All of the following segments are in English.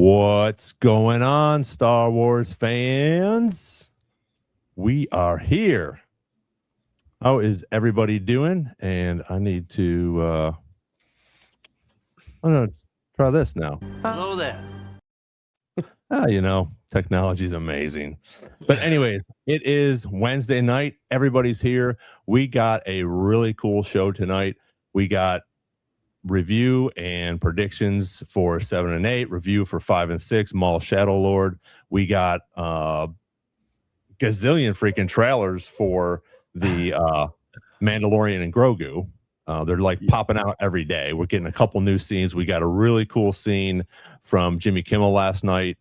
What's going on, Star Wars fans? We are here. How is everybody doing? And I need to I'm gonna try this now. Hello there. Technology is amazing. But anyways, it is Wednesday night. Everybody's here. We got a really cool show tonight. We got review and predictions for 7 and 8, review for 5 and 6, Maul Shadow Lord. We got gazillion freaking trailers for the Mandalorian and Grogu. They're like popping out every day. We're getting a couple new scenes. We got a really cool scene from Jimmy Kimmel last night.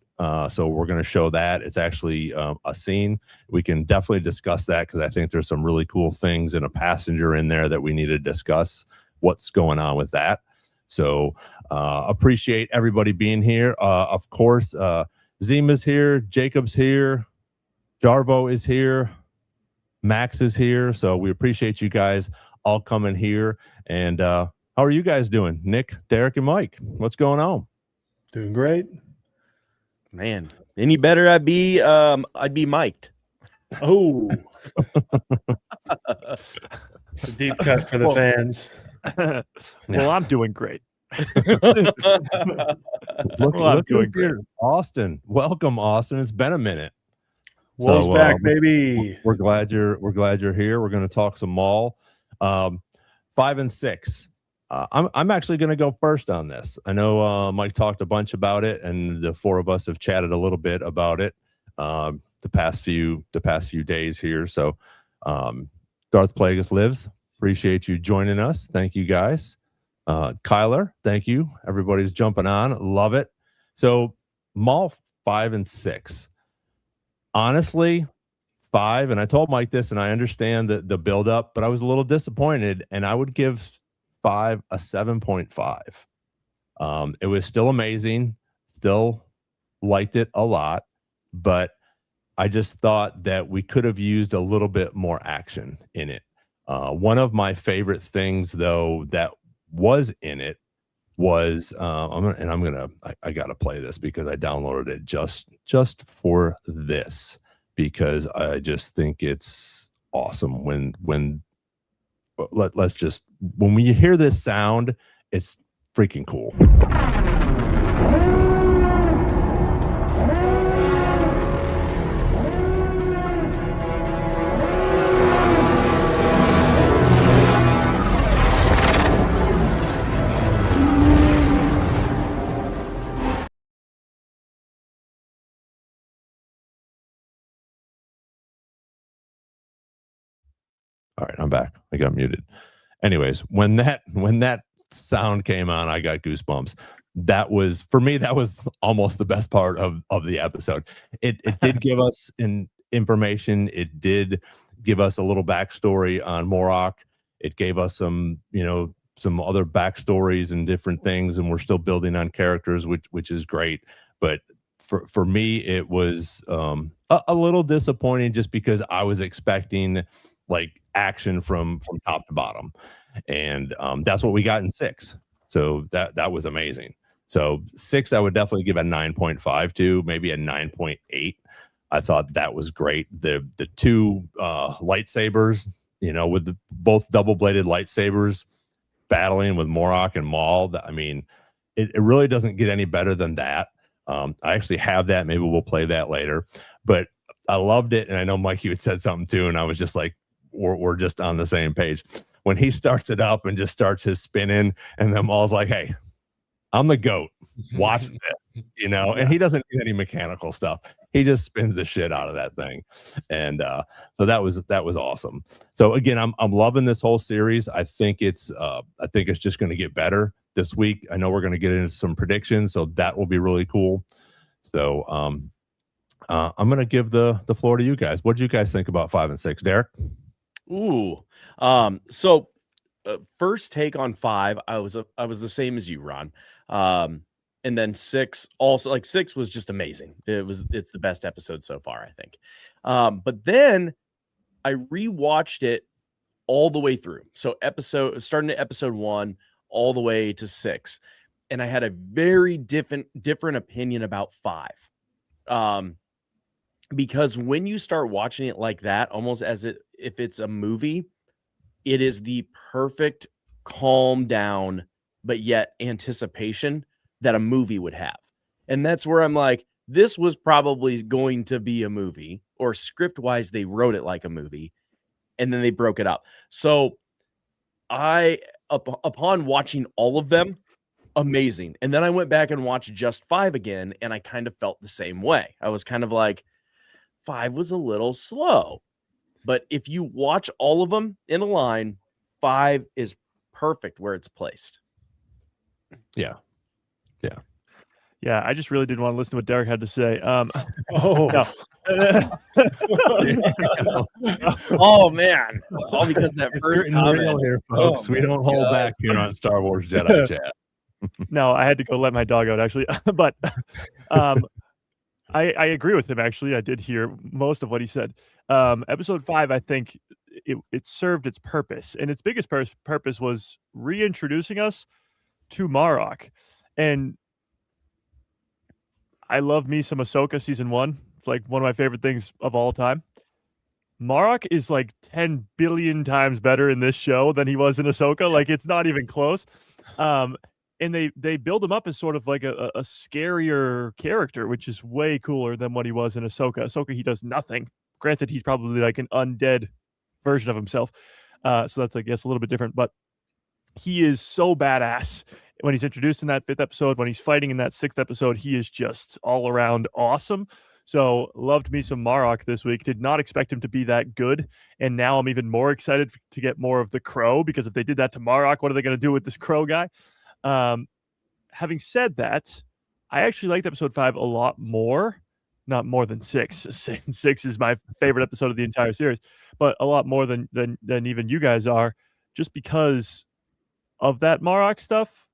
So we're going to show that. It's actually a scene. We can definitely discuss that because I think there's some really cool things and a passenger in there that we need to discuss what's going on with that. So appreciate everybody being here. Of course, Zima's here, Jacob's here, Jarvo is here, Max is here. So we appreciate you guys all coming here. And how are you guys doing? Nick, Derek, and Mike, what's going on? Doing great. Man, any better I'd be mic'd. Oh. A deep cut for the fans. Well, I'm doing great. Look doing great. Austin, welcome, Austin. It's been a minute. Wolves back, baby. We're glad you're here. We're going to talk some Maul. 5 and 6. I'm actually going to go first on this. I know Mike talked a bunch about it, and the four of us have chatted a little bit about it the past few days here. So, Darth Plagueis lives. Appreciate you joining us. Thank you guys. Kyler, thank you. Everybody's jumping on. Love it. So, Maul 5 and 6. Honestly, 5, and I told Mike this, and I understand the build up, but I was a little disappointed, and I would give 5 a 7.5. It was still amazing, still liked it a lot, but I just thought that we could have used a little bit more action in it. One of my favorite things, though, that was in it was I gotta play this because I downloaded it just for this, because I just think it's awesome when you hear this sound, it's freaking cool. All right, I'm back. I got muted. Anyways, when that sound came on, I got goosebumps. That was, for me, that was almost the best part of the episode. It did give us information. It did give us a little backstory on Morok. It gave us some other backstories and different things, and we're still building on characters, which is great. But for me, it was a little disappointing just because I was expecting like action from top to bottom, and that's what we got in 6. So that was amazing. So 6 I would definitely give a 9.5 to, maybe a 9.8. I thought that was great. The two lightsabers, with both double-bladed lightsabers battling with Morok and Maul. I mean, it really doesn't get any better than that. I actually have that. Maybe we'll play that later, but I loved it. And I know Mike, you had said something too, and I was just like, we're just on the same page. When he starts it up and just starts his spinning, and then Maul's like, hey, I'm the GOAT. Watch this, and he doesn't do any mechanical stuff. He just spins the shit out of that thing. And so that was awesome. So again, I'm loving this whole series. I think it's just going to get better this week. I know we're going to get into some predictions, so that will be really cool. So I'm going to give the floor to you guys. What did you guys think about 5 and 6, Derek? Ooh. So first take on 5, I was the same as you, Ron. And then 6 also, like 6 was just amazing. It's the best episode so far, I think. But then I rewatched it all the way through. So starting at episode 1 all the way to 6. and I had a very different opinion about 5. Because when you start watching it like that, almost as if it's a movie, it is the perfect calm down, but yet anticipation that a movie would have. And that's where I'm like, this was probably going to be a movie, or script wise, they wrote it like a movie and then they broke it up. So upon watching all of them, amazing. And then I went back and watched just 5 again, and I kind of felt the same way. I was kind of like, 5 was a little slow. But if you watch all of them in a line, 5 is perfect where it's placed. Yeah. Yeah, I just really didn't want to listen to what Derek had to say. Oh, Oh man! All because of that first Getting real comment. here, folks. We don't hold back here on Star Wars Jedi Chat. No, I had to go let my dog out actually, but I agree with him. Actually, I did hear most of what he said. Episode 5, I think it served its purpose, and its biggest purpose was reintroducing us to Marok. And I love me some Ahsoka season 1. It's like one of my favorite things of all time. Marok is like 10 billion times better in this show than he was in Ahsoka. Like, it's not even close. And they build him up as sort of like a scarier character, which is way cooler than what he was in Ahsoka. Ahsoka, he does nothing. Granted, he's probably like an undead version of himself. So that's, I guess, a little bit different. But he is so badass when he's introduced in that 5th episode. When he's fighting in that 6th episode, he is just all around awesome. So loved me some Marok this week. Did not expect him to be that good. And now I'm even more excited to get more of the Crow, because if they did that to Marok, what are they going to do with this Crow guy? Having said that, I actually liked episode 5 a lot more. Not more than 6. 6 is my favorite episode of the entire series, but a lot more than even you guys are, just because of that Marok stuff,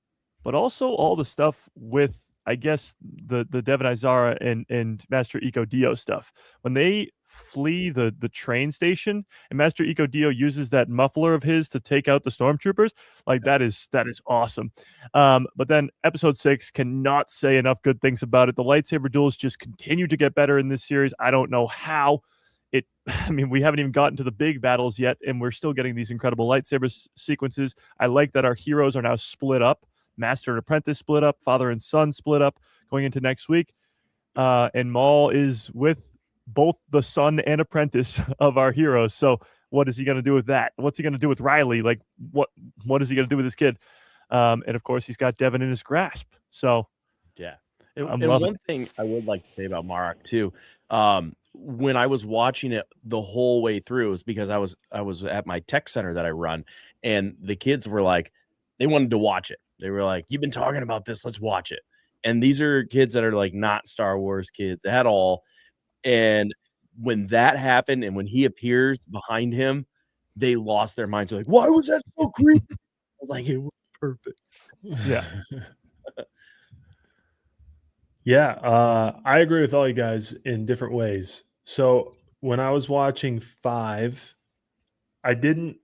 but also all the stuff with, I guess, the Devon Izara and Master Iko Dio stuff. When they flee the train station and Master Iko Dio uses that muffler of his to take out the stormtroopers, like that is awesome. But then episode 6, cannot say enough good things about it. The lightsaber duels just continue to get better in this series. I don't know how. I mean, we haven't even gotten to the big battles yet, and we're still getting these incredible lightsaber sequences. I like that our heroes are now split up. Master and apprentice split up, father and son split up going into next week. And Maul is with both the son and apprentice of our heroes. So what is he going to do with that? What's he going to do with Riley? Like, what is he going to do with this kid? And of course, he's got Devon in his grasp. So yeah. And one thing I would like to say about Marok too, when I was watching it the whole way through, it was because I was at my tech center that I run, and the kids were like, they wanted to watch it. They were like, "You've been talking about this, let's watch it." And these are kids that are like not Star Wars kids at all. And when that happened, and when he appears behind him, they lost their minds. They're like, "Why was that so creepy?" I was like, "It was perfect." Yeah. Yeah, I agree with all you guys in different ways. So when I was watching 5, I didn't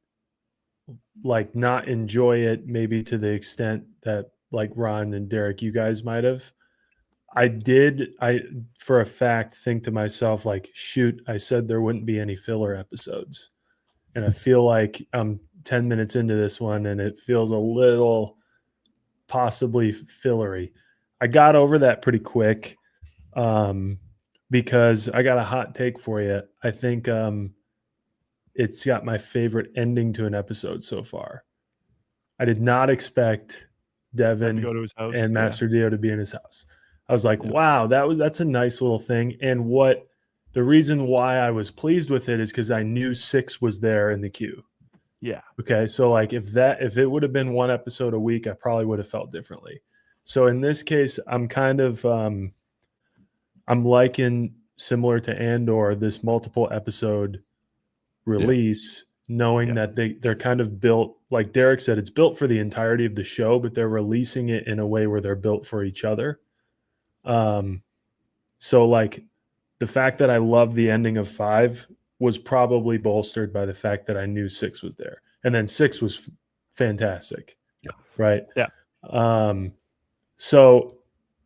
like not enjoy it maybe to the extent that like Ron and Derek, you guys might have. I for a fact think to myself, like, shoot, I said there wouldn't be any filler episodes. And I feel like I'm 10 minutes into this one and it feels a little possibly fillery. I got over that pretty quick because I got a hot take for you. I think it's got my favorite ending to an episode so far. I did not expect Devon to go to his house, and Master Dio to be in his house. I was like, wow, that's a nice little thing. And the reason why I was pleased with it is because I knew 6 was there in the queue. Yeah. Okay. So like if it would have been one episode a week, I probably would have felt differently. So in this case, I'm kind of I'm liking, similar to Andor, this multiple episode release, knowing that they're kind of built, like Derek said, it's built for the entirety of the show, but they're releasing it in a way where they're built for each other. So like the fact that I love the ending of 5 was probably bolstered by the fact that I knew 6 was there, and then 6 was fantastic. Yeah. Right. Yeah. So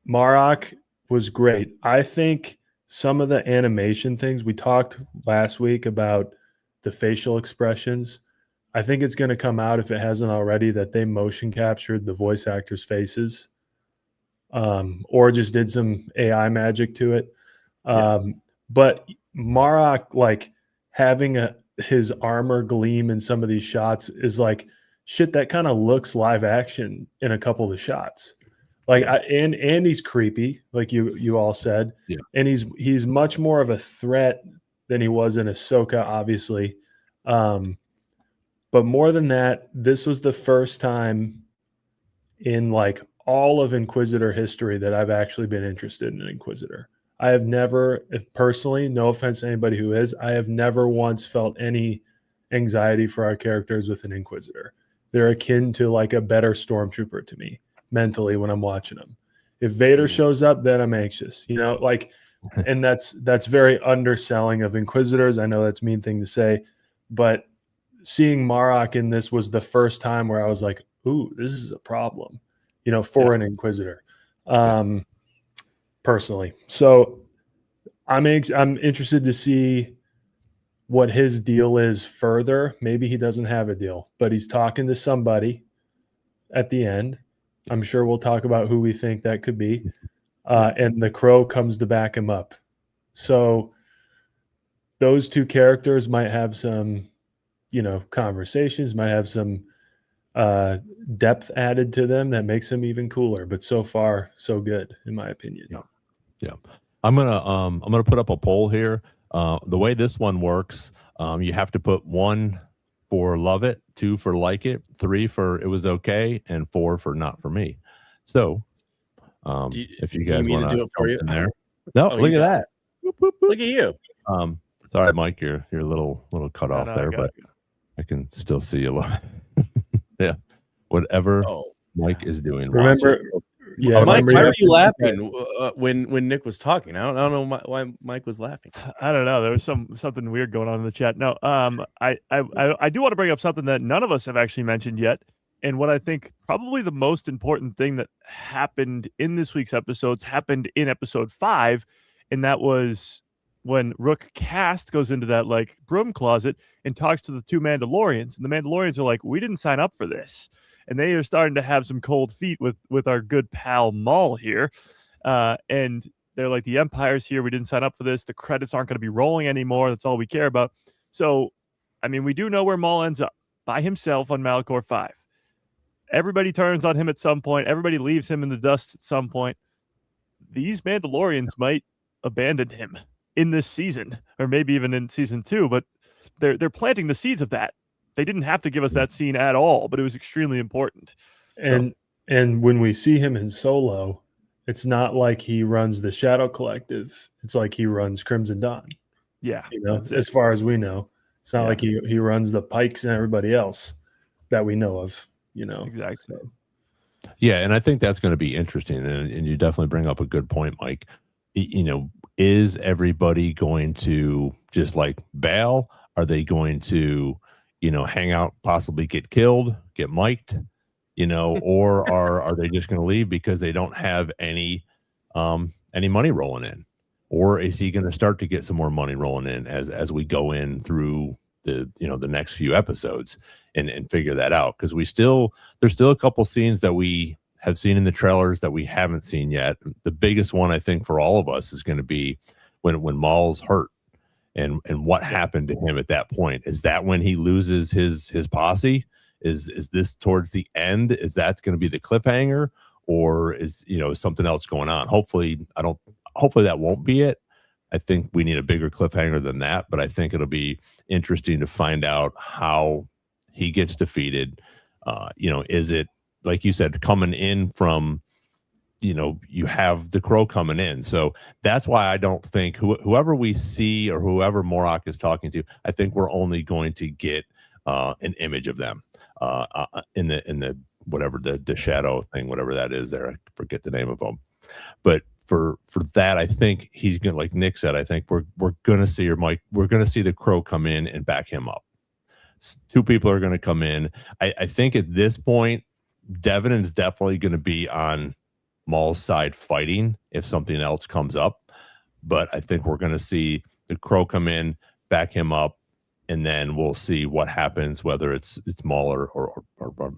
Marok was great. I think some of the animation things we talked last week about the facial expressions. I think it's going to come out, if it hasn't already, that they motion captured the voice actors' faces, or just did some AI magic to it. But Marok, like having his armor gleam in some of these shots is like shit that kind of looks live action in a couple of the shots. Like, and he's creepy, like you all said, and he's much more of a threat than he was in Ahsoka, obviously. But more than that, this was the first time in like all of Inquisitor history that I've actually been interested in an Inquisitor. I have never, if personally, no offense to anybody who is, I have never once felt any anxiety for our characters with an Inquisitor. They're akin to like a better Stormtrooper to me mentally when I'm watching them. If Vader shows up, then I'm anxious, you know, like, and that's very underselling of Inquisitors. I know that's a mean thing to say, but seeing Marok in this was the first time where I was like, ooh, this is a problem, you know, for an Inquisitor, personally. So I'm interested to see what his deal is further. Maybe he doesn't have a deal, but he's talking to somebody at the end. I'm sure we'll talk about who we think that could be. And the Crow comes to back him up. So those two characters might have some, you know, conversations, might have some depth added to them that makes them even cooler. But so far, so good, in my opinion. Yeah. I'm gonna put up a poll here. The way this one works, you have to put 1 for love it, 2 for like it, 3 for it was okay, and 4 for not for me. So if you guys want to do it for you in there. No, look at that. Whoop, whoop, whoop. Look at you. Sorry, Mike, you're a little cut off there, but I can still see you. Yeah. Whatever Mike is doing. Remember, Mike, why were you laughing when Nick was talking? I don't know why Mike was laughing. I don't know. There was something weird going on in the chat. No, I do want to bring up something that none of us have actually mentioned yet, and what I think probably the most important thing that happened in this week's episodes happened in episode 5, and that was when Rook Cast goes into that like broom closet and talks to the 2 Mandalorians, and the Mandalorians are like, "We didn't sign up for this." And they are starting to have some cold feet with our good pal Maul here. And they're like, the Empire's here. We didn't sign up for this. The credits aren't going to be rolling anymore. That's all we care about. So, I mean, we do know where Maul ends up, by himself on Malachor 5. Everybody turns on him at some point. Everybody leaves him in the dust at some point. These Mandalorians might abandon him in this season, or maybe even in season 2, but they're planting the seeds of that. They didn't have to give us that scene at all, but it was extremely important. And when we see him in Solo, it's not like he runs the Shadow Collective. It's like he runs Crimson Dawn. Yeah. You know, as far as we know. It's not like he runs the Pikes and everybody else that we know of, you know. Exactly. So. Yeah, and I think that's going to be interesting. And you definitely bring up a good point, Mike. You know, is everybody going to just like bail? Are they going to, you know, hang out, possibly get killed, get mic'd, you know, or are they just going to leave because they don't have any money rolling in? Or is he going to start to get some more money rolling in as we go in through the next few episodes and figure that out? Because there's still a couple scenes that we have seen in the trailers that we haven't seen yet. The biggest one, I think, for all of us is going to be when Maul's hurt. And what happened to him at that point? Is that when he loses his posse? Is this towards the end? Is that going to be the cliffhanger, or is something else going on? Hopefully that won't be it. I think we need a bigger cliffhanger than that, but I think it'll be interesting to find out how he gets defeated. Is it, like you said, coming in from, you have the Crow coming in. So that's why I don't think whoever we see or whoever Marok is talking to, I think we're only going to get an image of them in the whatever the shadow thing, whatever that is there. I forget the name of them. But for that, I think he's gonna, like Nick said, I think we're gonna see, or Mike, we're gonna see the Crow come in and back him up. 2 people are gonna come in. I think at this point, Devin is definitely gonna be on Maul's side fighting if something else comes up. But I think we're going to see the Crow come in, back him up, and then we'll see what happens, whether it's Maul or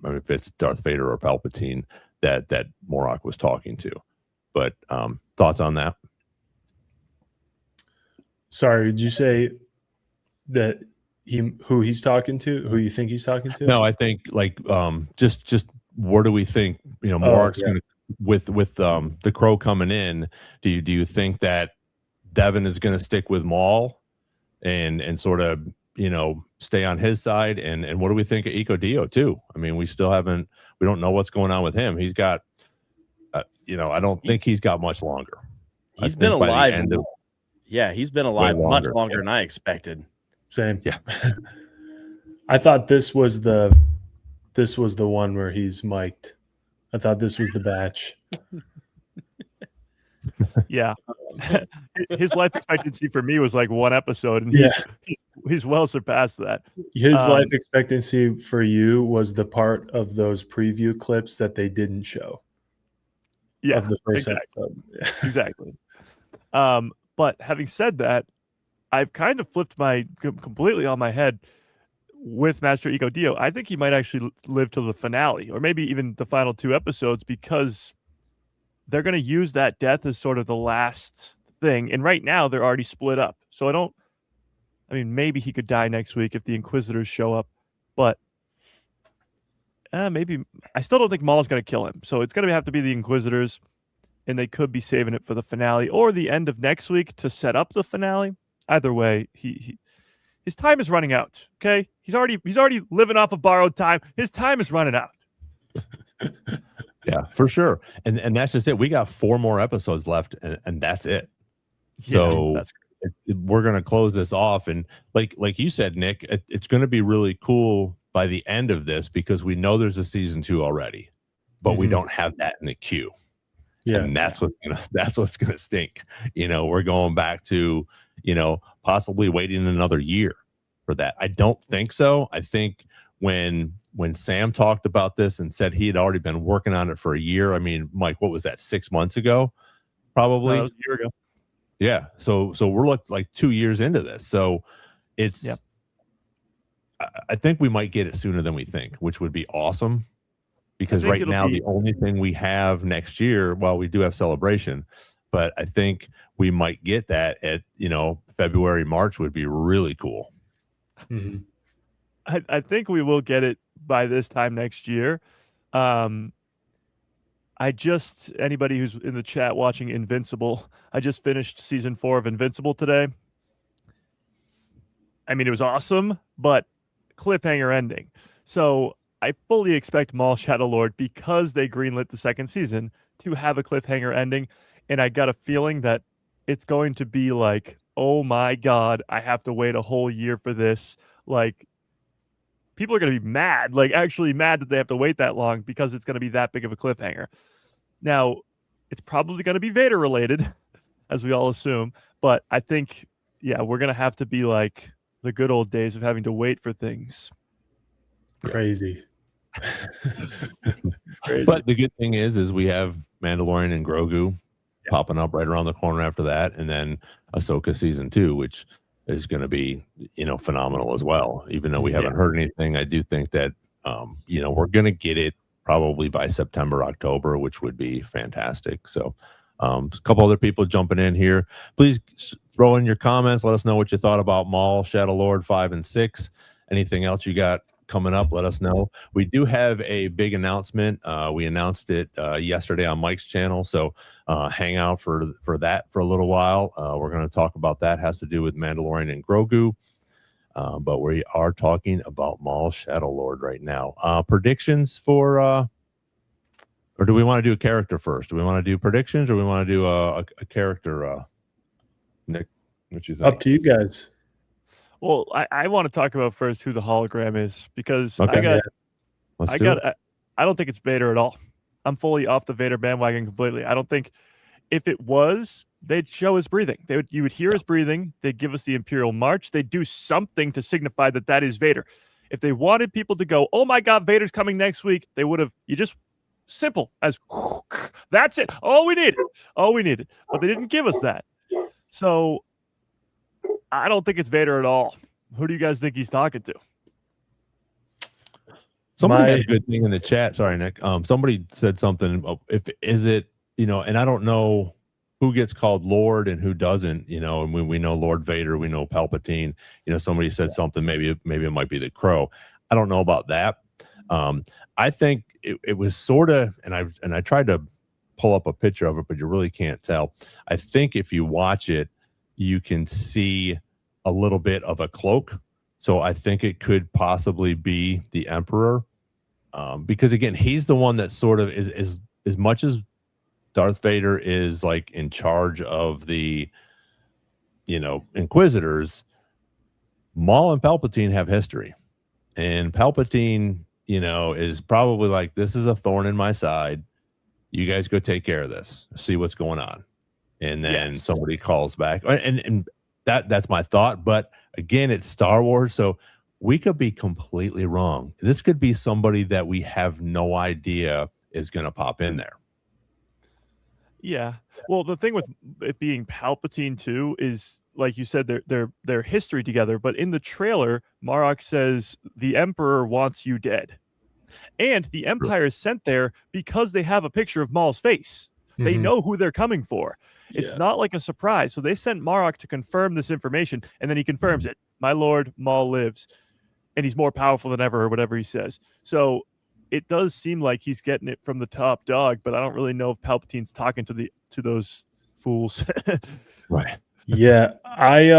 if it's Darth Vader or Palpatine that Morak was talking to. But thoughts on that? Sorry, did you say that who he's talking to? Who you think he's talking to? No, I think like just where do we think Morak's going to with the Crow coming in? Do you think that Devin is going to stick with Maul and sort of stay on his side? And what do we think of Iko Dio too? I mean, we don't know what's going on with him. He's got I don't think he's got much longer. He's been alive. He's been alive much longer yeah. than I expected. Same. Yeah. I thought this was the one where he's mic'd. I thought this was the batch. Yeah. His life expectancy for me was like 1 episode, and he's well surpassed that. His life expectancy for you was the part of those preview clips that they didn't show. Yeah, of the first episode. Exactly. But having said that, I've kind of flipped completely on my head with Master Iko Dio. I think he might actually live till the finale, or maybe even the final 2 episodes, because they're going to use that death as sort of the last thing. And right now they're already split up. So maybe he could die next week if the Inquisitors show up, but maybe I still don't think Maul's going to kill him. So it's going to have to be the Inquisitors, and they could be saving it for the finale or the end of next week to set up the finale. Either way, his time is running out. Okay, he's already living off of borrowed time. His time is running out. Yeah, for sure. And that's just it. We got 4 more episodes left, and that's it. So we're going to close this off. And like you said, Nick, it's going to be really cool by the end of this, because we know there's a season 2 already, but we don't have that in the queue. Yeah. And that's what's going to stink. We're going back to, possibly waiting another year for that. I don't think so. I think when Sam talked about this and said he had already been working on it for a year. I mean, Mike, what was that? 6 months ago? Probably. No, that was a year ago. Yeah. So we're like 2 years into this. So it's, I think we might get it sooner than we think, which would be awesome, because right now the only thing we have next year, well, we do have Celebration, but I think we might get that at, February, March would be really cool. Mm-hmm. I think we will get it by this time next year. Anybody who's in the chat watching Invincible, I just finished season 4 of Invincible today. I mean, it was awesome, but cliffhanger ending. So I fully expect Maul Shadow Lord, because they greenlit the 2nd season, to have a cliffhanger ending. And I got a feeling that it's going to be like, oh my God, I have to wait a whole year for this. Like, people are going to be mad, like actually mad that they have to wait that long, because it's going to be that big of a cliffhanger. Now, it's probably going to be Vader related, as we all assume. But I think, we're going to have to be like the good old days of having to wait for things. Crazy. But the good thing is we have Mandalorian and Grogu popping up right around the corner after that, and then Ahsoka season 2, which is going to be phenomenal as well. Even though we haven't heard anything, I do think that we're going to get it probably by September, October, which would be fantastic. So a couple other people jumping in here. Please throw in your comments. Let us know what you thought about Maul, Shadow Lord 5 and 6. Anything else you got coming up, let us know. We do have a big announcement. We announced it yesterday on Mike's channel, so hang out for that for a little while. We're going to talk about that. It has to do with Mandalorian and Grogu, but we are talking about Maul Shadow Lord right now. Predictions for or do we want to do a character first? Do we want to do predictions, or we want to do a character? Nick, what you think? Up to you guys. Well, I want to talk about first who the hologram is, because I don't think it's Vader at all. I'm fully off the Vader bandwagon completely. I don't think, if it was, they'd show his breathing. You would hear his breathing. They'd give us the Imperial March. They'd do something to signify that is Vader. If they wanted people to go, oh my God, Vader's coming next week, they would have. You just simple as that's it. All we needed. But they didn't give us that. So I don't think it's Vader at all. Who do you guys think he's talking to? Somebody had a good thing in the chat. Sorry, Nick. Somebody said something. Is it, and I don't know who gets called Lord and who doesn't, and we know Lord Vader, we know Palpatine, somebody said something, maybe it might be the Crow. I don't know about that. I think it was sort of, and I tried to pull up a picture of it, but you really can't tell. I think if you watch it, you can see a little bit of a cloak. So I think it could possibly be the Emperor. Because again, he's the one that sort of is as much as Darth Vader is like in charge of the, Inquisitors, Maul and Palpatine have history. And Palpatine, is probably like, this is a thorn in my side. You guys go take care of this. See what's going on. And then somebody calls back. And that's my thought. But again, it's Star Wars. So we could be completely wrong. This could be somebody that we have no idea is going to pop in there. Yeah. Well, the thing with it being Palpatine too is, like you said, their history together. But in the trailer, Marok says the Emperor wants you dead, and the Empire is sent there because they have a picture of Maul's face. Mm-hmm. They know who they're coming for. It's not like a surprise. So they sent Marok to confirm this information, and then he confirms it. My lord, Maul lives, and he's more powerful than ever, or whatever he says. So it does seem like he's getting it from the top dog, but I don't really know if Palpatine's talking to those fools. Right. Yeah, I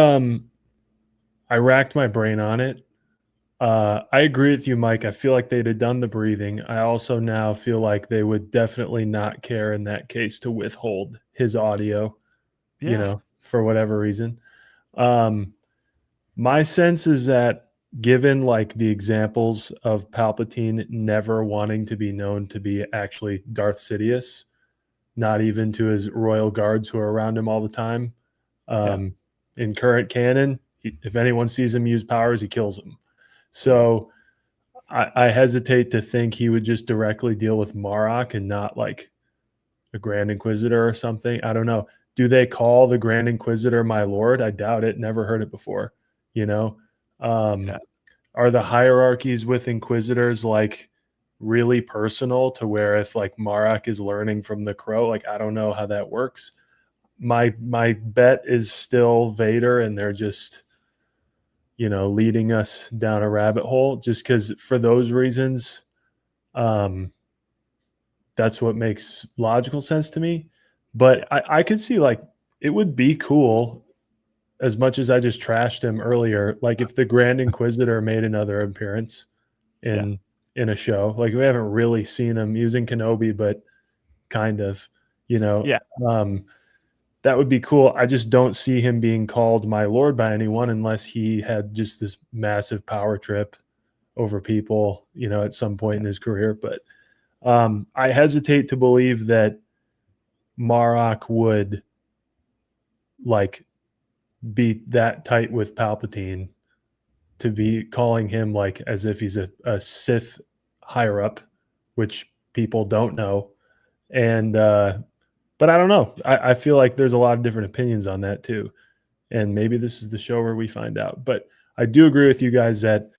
racked my brain on it. I agree with you, Mike. I feel like they'd have done the breathing. I also now feel like they would definitely not care in that case to withhold his audio, for whatever reason. My sense is that given like the examples of Palpatine never wanting to be known to be actually Darth Sidious, not even to his royal guards who are around him all the time. In current canon, if anyone sees him use powers, he kills him. So I hesitate to think he would just directly deal with Marok and not like a Grand Inquisitor or something. I don't know. Do they call the Grand Inquisitor my lord? I doubt it. Never heard it before. Are the hierarchies with Inquisitors like really personal to where if like Marok is learning from the Crow, like I don't know how that works. My bet is still Vader, and they're just leading us down a rabbit hole just because for those reasons. That's what makes logical sense to me. But I could see like it would be cool, as much as I just trashed him earlier, like if the Grand Inquisitor made another appearance in a show. Like we haven't really seen him using Kenobi, but kind of, that would be cool. I just don't see him being called my lord by anyone unless he had just this massive power trip over people, at some point in his career. But I hesitate to believe that Marok would like be that tight with Palpatine to be calling him like as if he's a Sith higher up, which people don't know. And but I don't know. I feel like there's a lot of different opinions on that too. And maybe this is the show where we find out. But I do agree with you guys that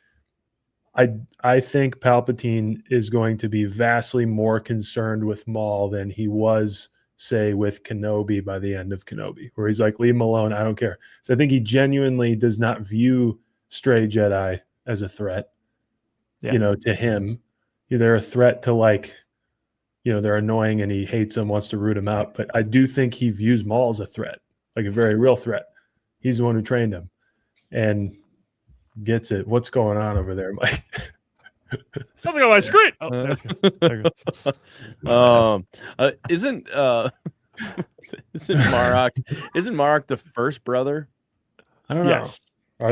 I think Palpatine is going to be vastly more concerned with Maul than he was, say, with Kenobi by the end of Kenobi, where he's like, leave him alone, I don't care. So I think he genuinely does not view stray Jedi as a threat, to him. They're a threat to like, they're annoying and he hates them, wants to root them out. But I do think he views Maul as a threat, like a very real threat. He's the one who trained him and gets it. What's going on over there, Mike? Something on my screen. Oh, there you go. Isn't Marok the first brother? I don't know. Yes.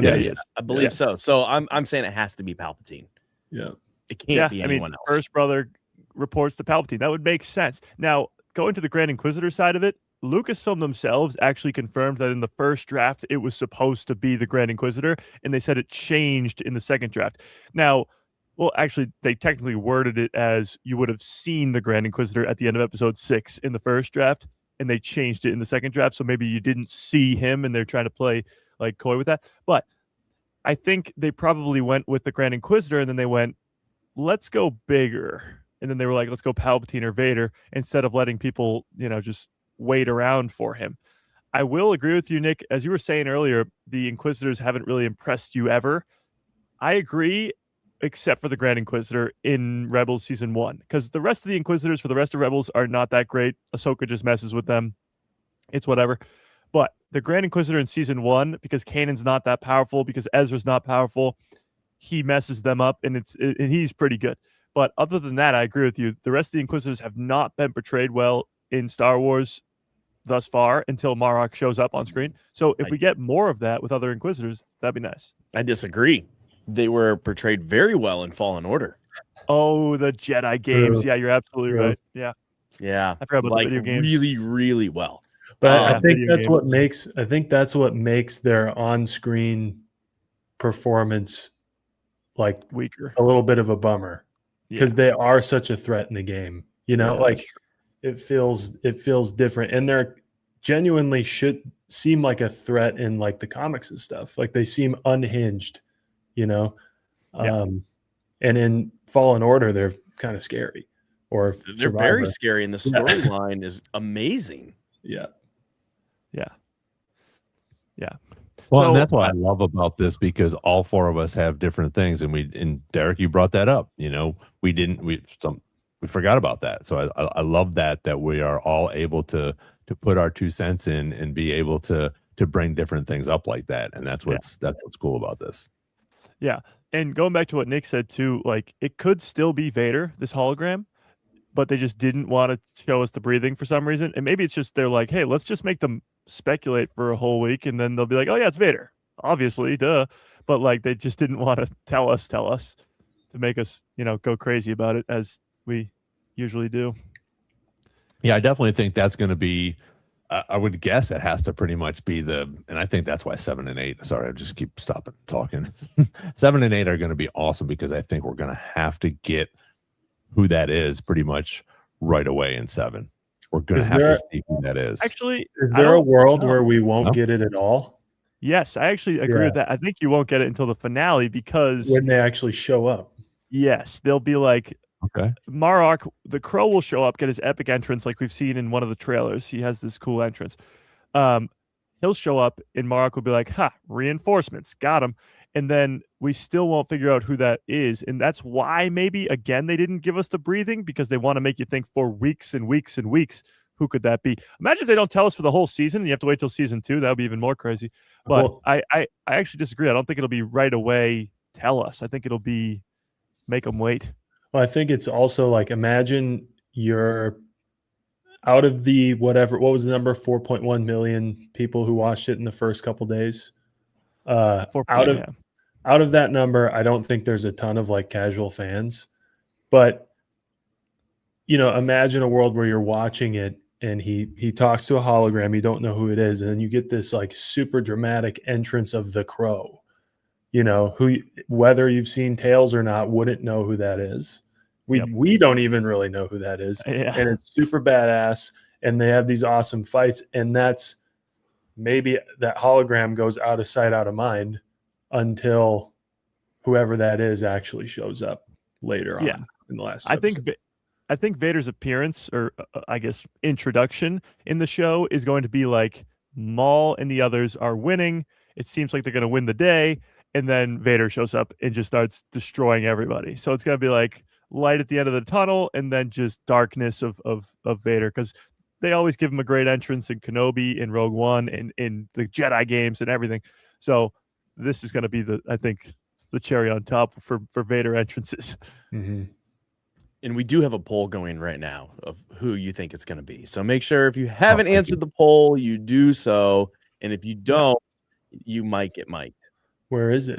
Yes. I believe so. So I'm saying it has to be Palpatine. Yeah. It can't be anyone else. First brother reports to Palpatine. That would make sense. Now, going to the Grand Inquisitor side of it, Lucasfilm themselves actually confirmed that in the first draft, it was supposed to be the Grand Inquisitor, and they said it changed in the second draft. Now, Well, actually, they technically worded it as you would have seen the Grand Inquisitor at the end of episode 6 in the first draft, and they changed it in the second draft. So maybe you didn't see him, and they're trying to play like coy with that. But I think they probably went with the Grand Inquisitor, and then they went, let's go bigger. And then they were like, let's go Palpatine or Vader, instead of letting people, just wait around for him. I will agree with you, Nick. As you were saying earlier, the Inquisitors haven't really impressed you ever. I agree, except for the Grand Inquisitor in Rebels Season 1. Because the rest of the Inquisitors for the rest of Rebels are not that great. Ahsoka just messes with them. It's whatever. But the Grand Inquisitor in Season 1, because Kanan's not that powerful, because Ezra's not powerful, he messes them up, and he's pretty good. But other than that, I agree with you. The rest of the Inquisitors have not been portrayed well in Star Wars thus far until Marok shows up on screen. So if we get more of that with other Inquisitors, that'd be nice. I disagree. They were portrayed very well in Fallen Order. Oh, the Jedi games. True. Yeah, you're absolutely True. right. Yeah. Yeah. I forgot about the video games. Really, really well. But I think video that's games. what makes their on-screen performance like Weaker. a little bit of a bummer, because they are such a threat in the game. Like it feels different, and they're genuinely should seem like a threat in like the comics and stuff. Like they seem unhinged, and in Fallen Order they're kind of scary, or They're very Survivor. scary, and the storyline is amazing. Yeah. Well, So, and that's what I love about this, because all 4 of us have different things, and Derek, you brought that up. We forgot about that. So I love that we are all able to put our 2 cents in and be able to bring different things up like that, and that's what's cool about this. Yeah. And going back to what Nick said too, like it could still be Vader, this hologram, but they just didn't want to show us the breathing for some reason. And maybe it's just they're like, hey, let's just make them speculate for a whole week, and then they'll be like, oh yeah, it's Vader. Obviously, duh. But like they just didn't want to tell us to make us, go crazy about it as we usually do. Yeah, I definitely think that's going to be, I would guess it has to pretty much be and I think that's why 7 and 8, sorry, I just keep stopping talking. 7 and 8 are going to be awesome, because I think we're going to have to get who that is pretty much right away in 7. We're going to have to see who that is. Actually, Is there a world where we won't get it at all yes, I actually agree with that. I think you won't get it until the finale, because when they actually show up? yes, they'll be like, Okay. Marok, the Crow will show up, get his epic entrance like we've seen in one of the trailers. He has this cool entrance. He'll show up, and Marok will be like, ha, reinforcements, got him. And then we still won't figure out who that is. And that's why maybe, again, they didn't give us the breathing, because they want to make you think for weeks and weeks and weeks, who could that be? Imagine if they don't tell us for the whole season and you have to wait till season 2. That would be even more crazy. But Well, I actually disagree. I don't think it'll be right away tell us. I think it'll be make them wait. Well, I think it's also like, imagine you're out of the what was the number, 4.1 million people who watched it in the first couple days. Out of that number, I don't think there's a ton of like casual fans, but imagine a world where you're watching it and he talks to a hologram, you don't know who it is, and then you get this like super dramatic entrance of the Crow. Who, whether you've seen Tales or not, wouldn't know who that is. We don't even really know who that is. Yeah. And it's super badass, and they have these awesome fights, and that's maybe that hologram goes out of sight, out of mind until whoever that is actually shows up later on in the last episode. I think Vader's appearance, or I guess introduction in the show, is going to be like Maul and the others are winning. It seems like they're going to win the day. And then Vader shows up and just starts destroying everybody. So it's going to be like light at the end of the tunnel, and then just darkness of Vader, because they always give him a great entrance in Kenobi, in Rogue One, and in the Jedi games and everything. So this is going to be I think the cherry on top for Vader entrances. Mm-hmm. And we do have a poll going right now of who you think it's going to be. So make sure if you haven't answered the poll, you do so. And if you don't, you might get mic'd. Where is it?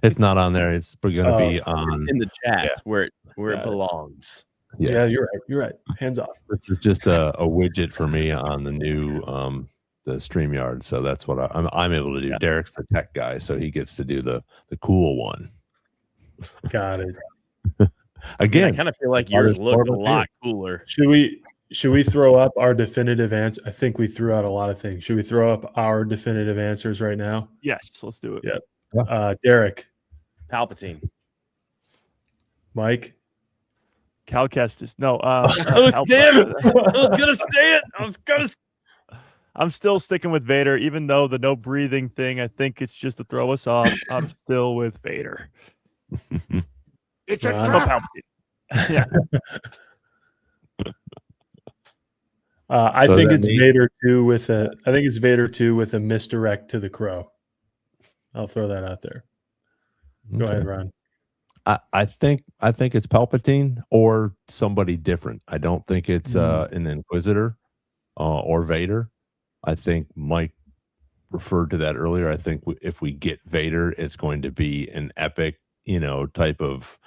It's not on there. It's going to be on in the chat where it belongs. Yeah, you're right. You're right. Hands off. This is just a widget for me on the new the StreamYard. So that's what I'm able to do. Yeah. Derek's the tech guy, so he gets to do the cool one. Got it. Again, I kind of feel like Artist yours looked a Corbin lot cooler. Should we throw up our definitive answer? I think we threw out a lot of things. Should we throw up our definitive answers right now? Yes, let's do it. Yeah. Derek, Palpatine. Mike. Cal Kestis. No, Damn it! I was gonna say it. I'm still sticking with Vader, even though the no breathing thing, I think it's just to throw us off. I'm still with Vader. It's a Ron? No trap. Palpatine. Yeah. I So think that it's means- Vader 2 with a. I think it's Vader 2 with a misdirect to the crow. I'll throw that out there. Go Okay. ahead, Ron. I think it's Palpatine or somebody different. I don't think it's an Inquisitor or Vader. I think Mike referred to that earlier. I think if we get Vader, it's going to be an epic, type of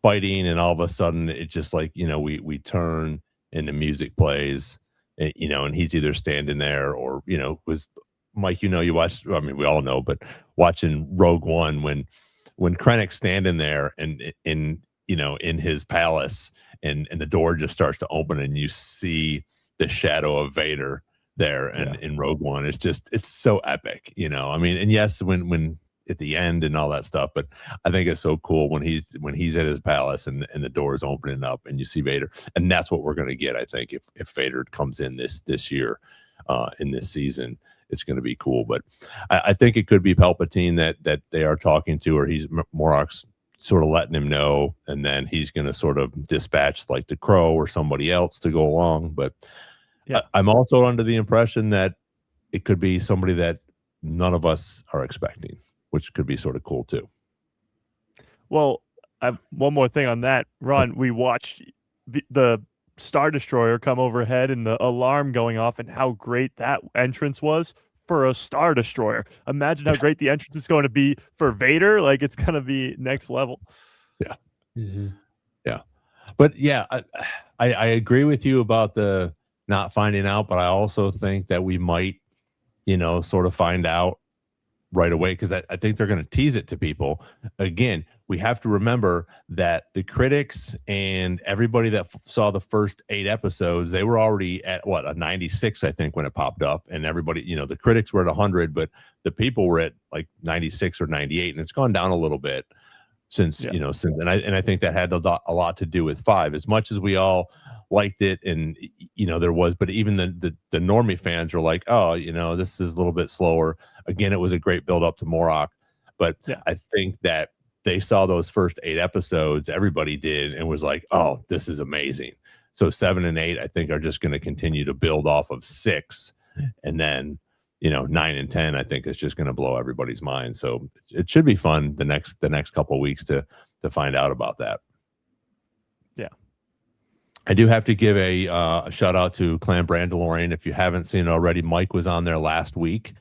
fighting, and all of a sudden it just like we turn and the music plays, and, and he's either standing there or was Mike. You watched. I mean, we all know, but watching Rogue One when Krennic's standing there and in his palace and the door just starts to open and you see the shadow of Vader there and in Rogue One, it's so epic, I mean, and yes, when at the end and all that stuff, but I think it's so cool when he's at his palace and the door is opening up and you see Vader, and that's what we're going to get. I think if Vader comes in this year, in this season, it's going to be cool. But I think it could be Palpatine that they are talking to, or he's Moroc's sort of letting him know, and then he's going to sort of dispatch like the Crow or somebody else to go along. But I'm also under the impression that it could be somebody that none of us are expecting, which could be sort of cool too. Well, one more thing on that, Ron. We watched the Star Destroyer come overhead and the alarm going off, and how great that entrance was for a Star Destroyer. Imagine how great the entrance is going to be for Vader. Like, it's going to be next level. Yeah. Mm-hmm. Yeah. But yeah, I agree with you about the not finding out, but I also think that we might, sort of find out right away, because I think they're going to tease it to people. Again, we have to remember that the critics and everybody that saw the first 8 episodes, they were already at a 96, I think, when it popped up, and everybody, the critics were at 100, but the people were at like 96 or 98, and it's gone down a little bit since and I think that had a lot to do with 5, as much as we all liked it, and there was, but even the normie fans were like, oh, this is a little bit slower. Again, it was a great build up to Morok, but I think that they saw those first 8 episodes, everybody did, and was like, oh, this is amazing. So 7 and 8, I think, are just going to continue to build off of 6, and then 9 and 10, I think, is just going to blow everybody's mind. So it should be fun the next couple of weeks to find out about that. Yeah. I do have to give a shout out to Clan Mandalorian. If you haven't seen it already, Mike was on there last week.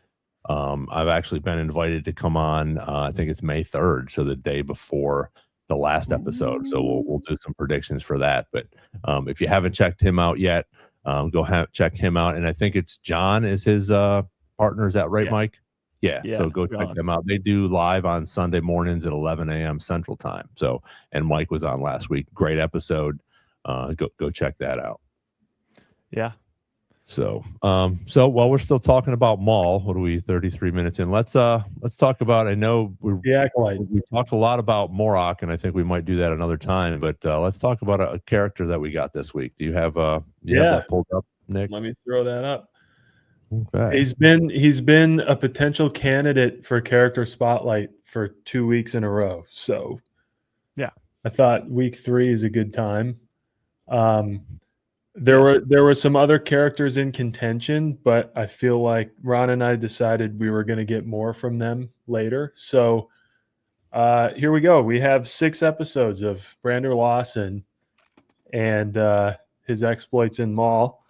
I've actually been invited to come on. I think it's May 3rd, so the day before the last episode. So we'll do some predictions for that. But if you haven't checked him out yet, go check him out. And I think it's John is his partner. Is that right, Mike? Yeah. So go check them out. They do live on Sunday mornings at 11 a.m. Central Time. So, and Mike was on last week. Great episode. Go check that out. Yeah. So while we're still talking about Maul, what are we 33 minutes in? Let's talk about, I know we talked a lot about Morok, and I think we might do that another time, but let's talk about a character that we got this week. Do you have have that pulled up, Nick? Let me throw that up. Okay. He's been a potential candidate for character spotlight for 2 weeks in a row. So yeah, I thought week 3 is a good time. There were some other characters in contention, but I feel like Ron and I decided we were going to get more from them later. So here we go. We have 6 episodes of Brandon Lawson and his exploits in Maul.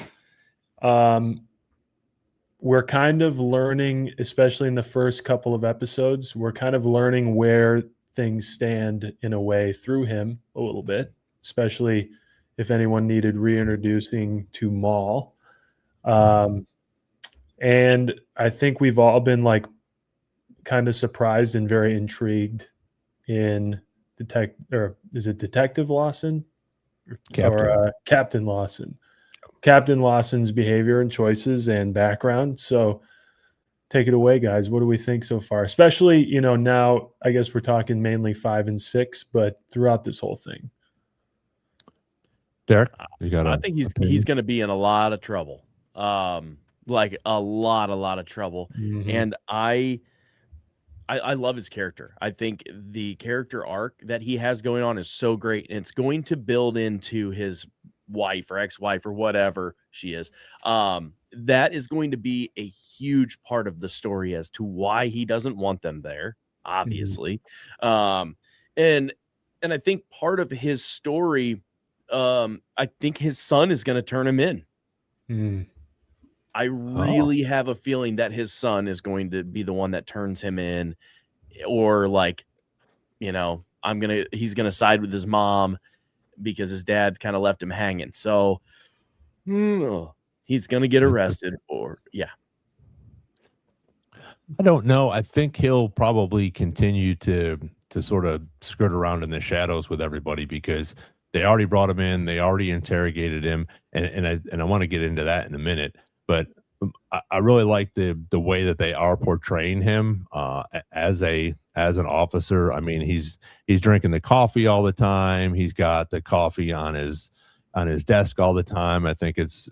We're kind of learning, especially in the first couple of episodes, we're kind of learning where things stand in a way through him a little bit, especially if anyone needed reintroducing to Maul. And I think we've all been like kind of surprised and very intrigued in Detective Lawson Captain. or Captain Lawson? Captain Lawson's behavior and choices and background. So take it away, guys. What do we think so far? Especially, now I guess we're talking mainly 5 and 6, but throughout this whole thing. Derek, you got I think he's going to be in a lot of trouble. Like a lot of trouble. Mhm. And I love his character. I think the character arc that he has going on is so great, and it's going to build into his wife or ex-wife or whatever she is. That is going to be a huge part of the story as to why he doesn't want them there, obviously. And I think part of his story, I think his son is going to turn him in. Mm. I really have a feeling that his son is going to be the one that turns him in, or like, he's gonna side with his mom because his dad kind of left him hanging. So he's gonna get arrested, or I don't know. I think he'll probably continue to sort of skirt around in the shadows with everybody because they already brought him in, they already interrogated him, and I want to get into that in a minute. But I really like the way that they are portraying him as an officer. I mean, he's drinking the coffee all the time. He's got the coffee on his desk all the time. I think it's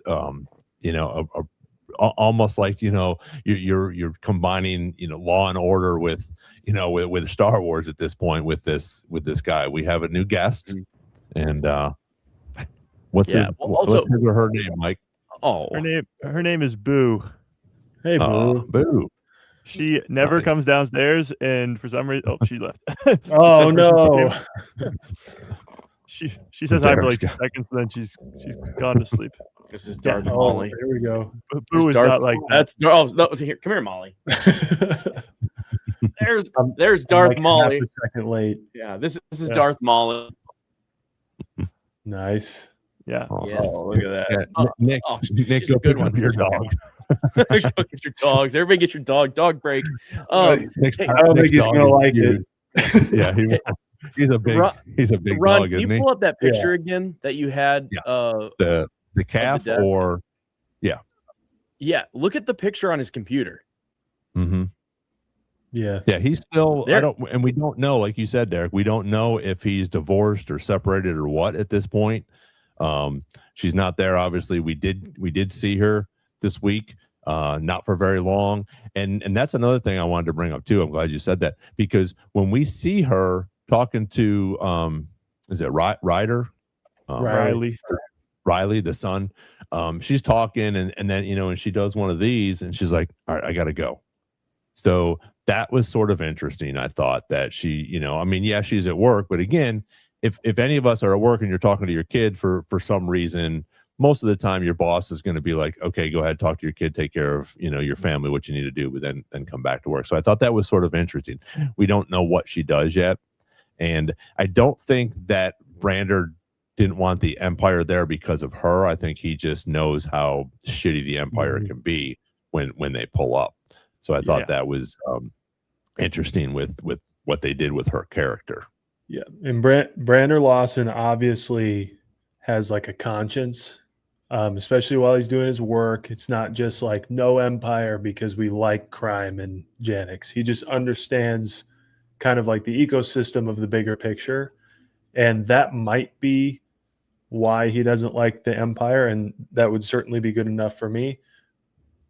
almost like you're combining Law and Order with with Star Wars at this point with this guy. We have a new guest, and what's her name, Mike? Oh, her name is Boo. Hey, Boo. Boo. She never comes downstairs, and for some reason, she left. Oh no! She says hi for like 2 seconds, and then she's gone to sleep. This is Darth Oh, Molly. here we go. Boo is not like that. That's no. Here, come here, Molly. There's Darth like Molly. half a second late. Yeah, this is Darth Molly. Nice. Yeah. Awesome. Oh, look at that. Yeah, Nick, she's go a good pick up one. your dog. Go get your dogs. Everybody get your dog break. Nick's I don't think he's dog gonna is like huge. Yeah, he's a big Ron, dog, can you isn't he? pull up that picture again that you had? Yeah. The calf desk? or Yeah, look at the picture on his computer. mm-hmm. Yeah. Yeah, he's still There. and we don't know, like you said, Derek, we don't know if he's divorced or separated or what at this point. She's not there, obviously. We did see her this week, not for very long. And that's another thing I wanted to bring up too. I'm glad you said that, because when we see her talking to is it Ryder? Riley, the son, she's talking and then and she does one of these and she's like, all right, I gotta go. So that was sort of interesting. I thought that she, I mean, yeah, she's at work, but again, if any of us are at work and you're talking to your kid for some reason, most of the time your boss is going to be like, okay, go ahead, talk to your kid, take care of your family, what you need to do, but then come back to work. So I thought that was sort of interesting. We don't know what she does yet, and I don't think that Brander didn't want the Empire there because of her. I think he just knows how shitty the Empire can be when they pull up. So I thought that was interesting with what they did with her character. Yeah. And Brander Lawson obviously has like a conscience, especially while he's doing his work. It's not just like no Empire because we like crime and Janix. He just understands kind of like the ecosystem of the bigger picture. And that might be why he doesn't like the Empire. And that would certainly be good enough for me.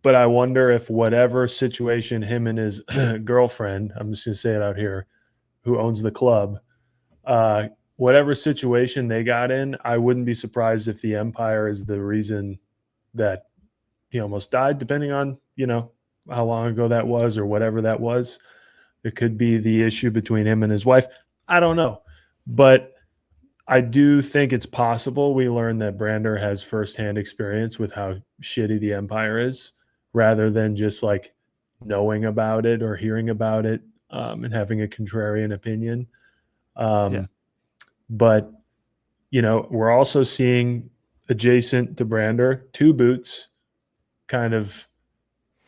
But I wonder if whatever situation him and his girlfriend, I'm just going to say it out here, who owns the club, whatever situation they got in, I wouldn't be surprised if the Empire is the reason that he almost died, depending on, how long ago that was or whatever that was. It could be the issue between him and his wife. I don't know. But I do think it's possible we learn that Brander has firsthand experience with how shitty the Empire is, rather than just like knowing about it or hearing about it and having a contrarian opinion. But, we're also seeing adjacent to Brander, Two Boots kind of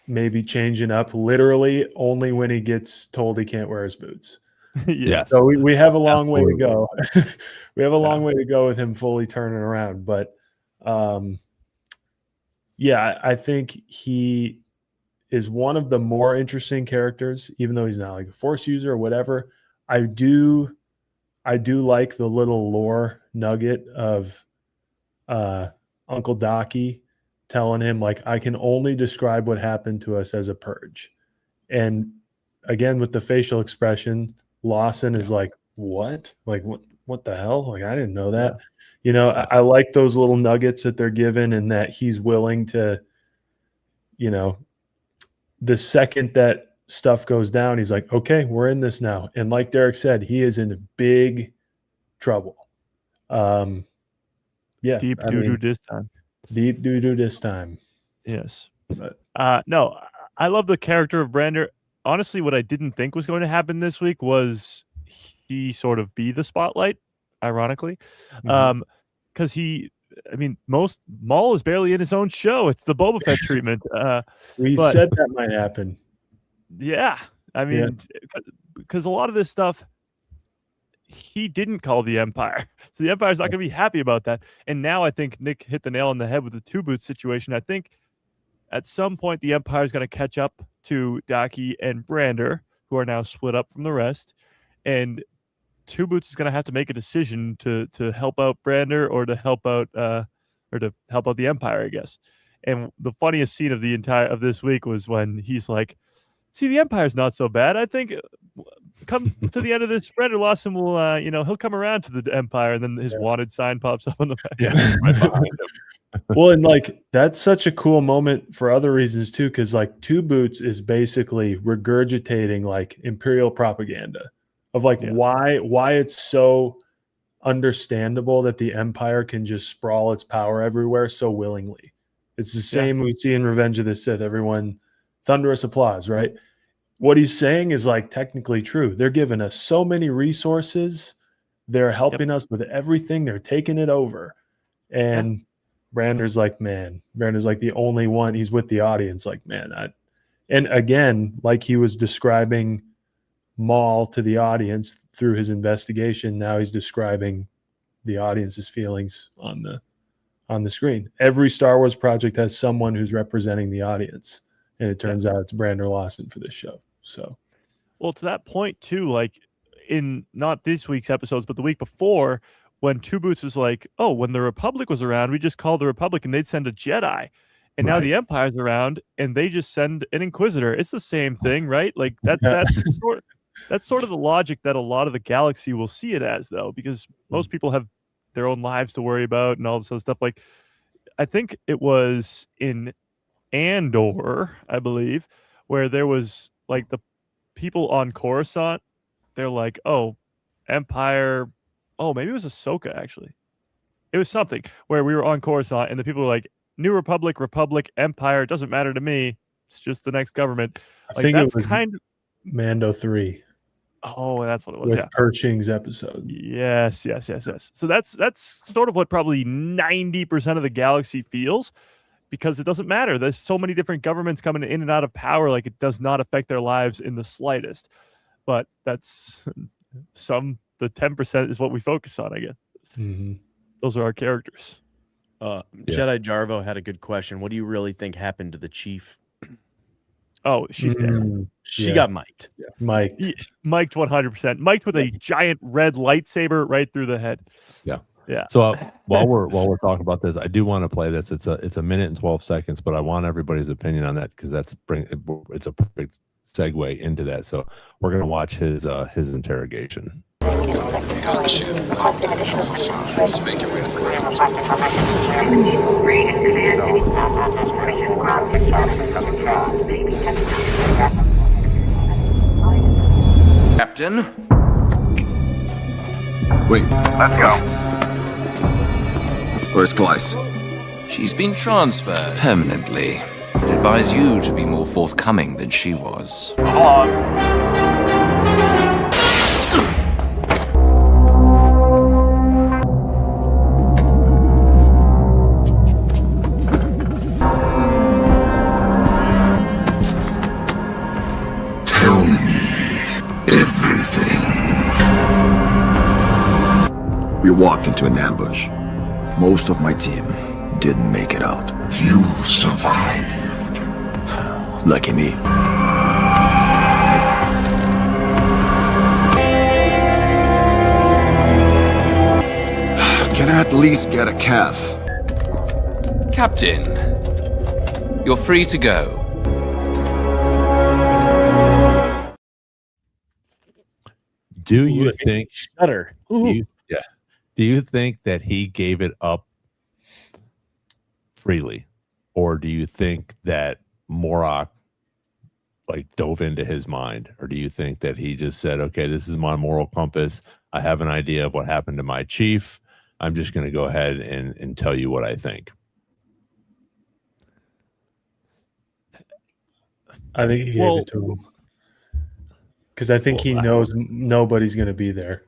maybe changing up literally only when he gets told he can't wear his boots. Yes. So we have a long way to Absolutely. go. We have a long way to go with him fully turning around. But yeah, I think he is one of the more interesting characters, even though he's not like a Force user or whatever. I do like the little lore nugget of Uncle Docky telling him, like, I can only describe what happened to us as a purge. And again, with the facial expression, Lawson is like, what? Like, what the hell? Like, I didn't know that. You know, I like those little nuggets that they're given, and that he's willing to, you know, the second that stuff goes down, he's like, okay, we're in this now. And like Derek said, he is in big trouble. Yeah. Deep doo-doo this time. Deep doo-doo this time. Yes. But no, I love the character of Brander. Honestly, what I didn't think was going to happen this week was he sort of be the spotlight, ironically. Because Maul is barely in his own show. It's the Boba Fett treatment. we said that might happen. Yeah. I mean, because a lot of this stuff, he didn't call the Empire. So the Empire's not going to be happy about that. And now I think Nick hit the nail on the head with the Two Boots situation. I think at some point the Empire is going to catch up to Daki and Brander, who are now split up from the rest. And Two Boots is going to have to make a decision to help out Brander or to help out the Empire, I guess. And the funniest scene of this week was when he's like, see, the Empire's not so bad. I think come to the end of this, Brander Lawson will, he'll come around to the Empire, and then his wanted sign pops up on the back. Yeah, right behind him. Well, and like that's such a cool moment for other reasons too, because like Two Boots is basically regurgitating like Imperial propaganda of like why it's so understandable that the Empire can just sprawl its power everywhere so willingly. It's the same we see in Revenge of the Sith. Everyone thunderous applause, right? What he's saying is like technically true. They're giving us so many resources. They're helping us with everything. They're taking it over. And Brander's like the only one. He's with the audience like, man, and again, like he was describing Maul to the audience through his investigation, now he's describing the audience's feelings on the screen. Every Star Wars project has someone who's representing the audience. And it turns out it's Brander Lawson for this show. So, well, to that point too, like in not this week's episodes, but the week before, when Two Boots was like, "Oh, when the Republic was around, we just called the Republic and they'd send a Jedi, and now the Empire's around and they just send an Inquisitor." It's the same thing, right? Like that's sort of the logic that a lot of the galaxy will see it as, though, because most people have their own lives to worry about and all this other stuff. Like, I think it was in Andor, I believe, where there was like the people on Coruscant, they're like, oh, Empire, oh, maybe it was Ahsoka, actually. It was something where we were on Coruscant and the people were like, New Republic, Empire, it doesn't matter to me. It's just the next government. I think that's kind of Mando 3. Oh, that's what it was. With Pershing's episode. Yes. So that's sort of what probably 90% of the galaxy feels. Because it doesn't matter. There's so many different governments coming in and out of power. Like, it does not affect their lives in the slightest. But that's the 10% is what we focus on, I guess. Mm-hmm. Those are our characters. Jedi Jarvo had a good question. What do you really think happened to the chief? Oh, she's dead. She got mic'd. Yeah. Mic'd 100%. Mic'd with a giant red lightsaber right through the head. Yeah. So while we're talking about this, I do want to play this. It's a minute and 12 seconds, but I want everybody's opinion on that because it's a perfect segue into that. So we're gonna watch his interrogation. Captain. Wait, Let's go. where's Glyce? She's been transferred permanently. I'd advise you to be more forthcoming than she was. Tell me everything. walk into an ambush. Most of my team didn't make it out. You survived. Lucky me. Can I at least get a calf? Captain, you're free to go. Do Ooh, you it makes me think? shudder? Ooh. Do you think that he gave it up freely, or do you think that Morok like dove into his mind, or do you think that he just said, "Okay, this is my moral compass. I have an idea of what happened to my chief. I'm just going to go ahead and tell you what I think." I think he gave it to him because I think he knows nobody's going to be there.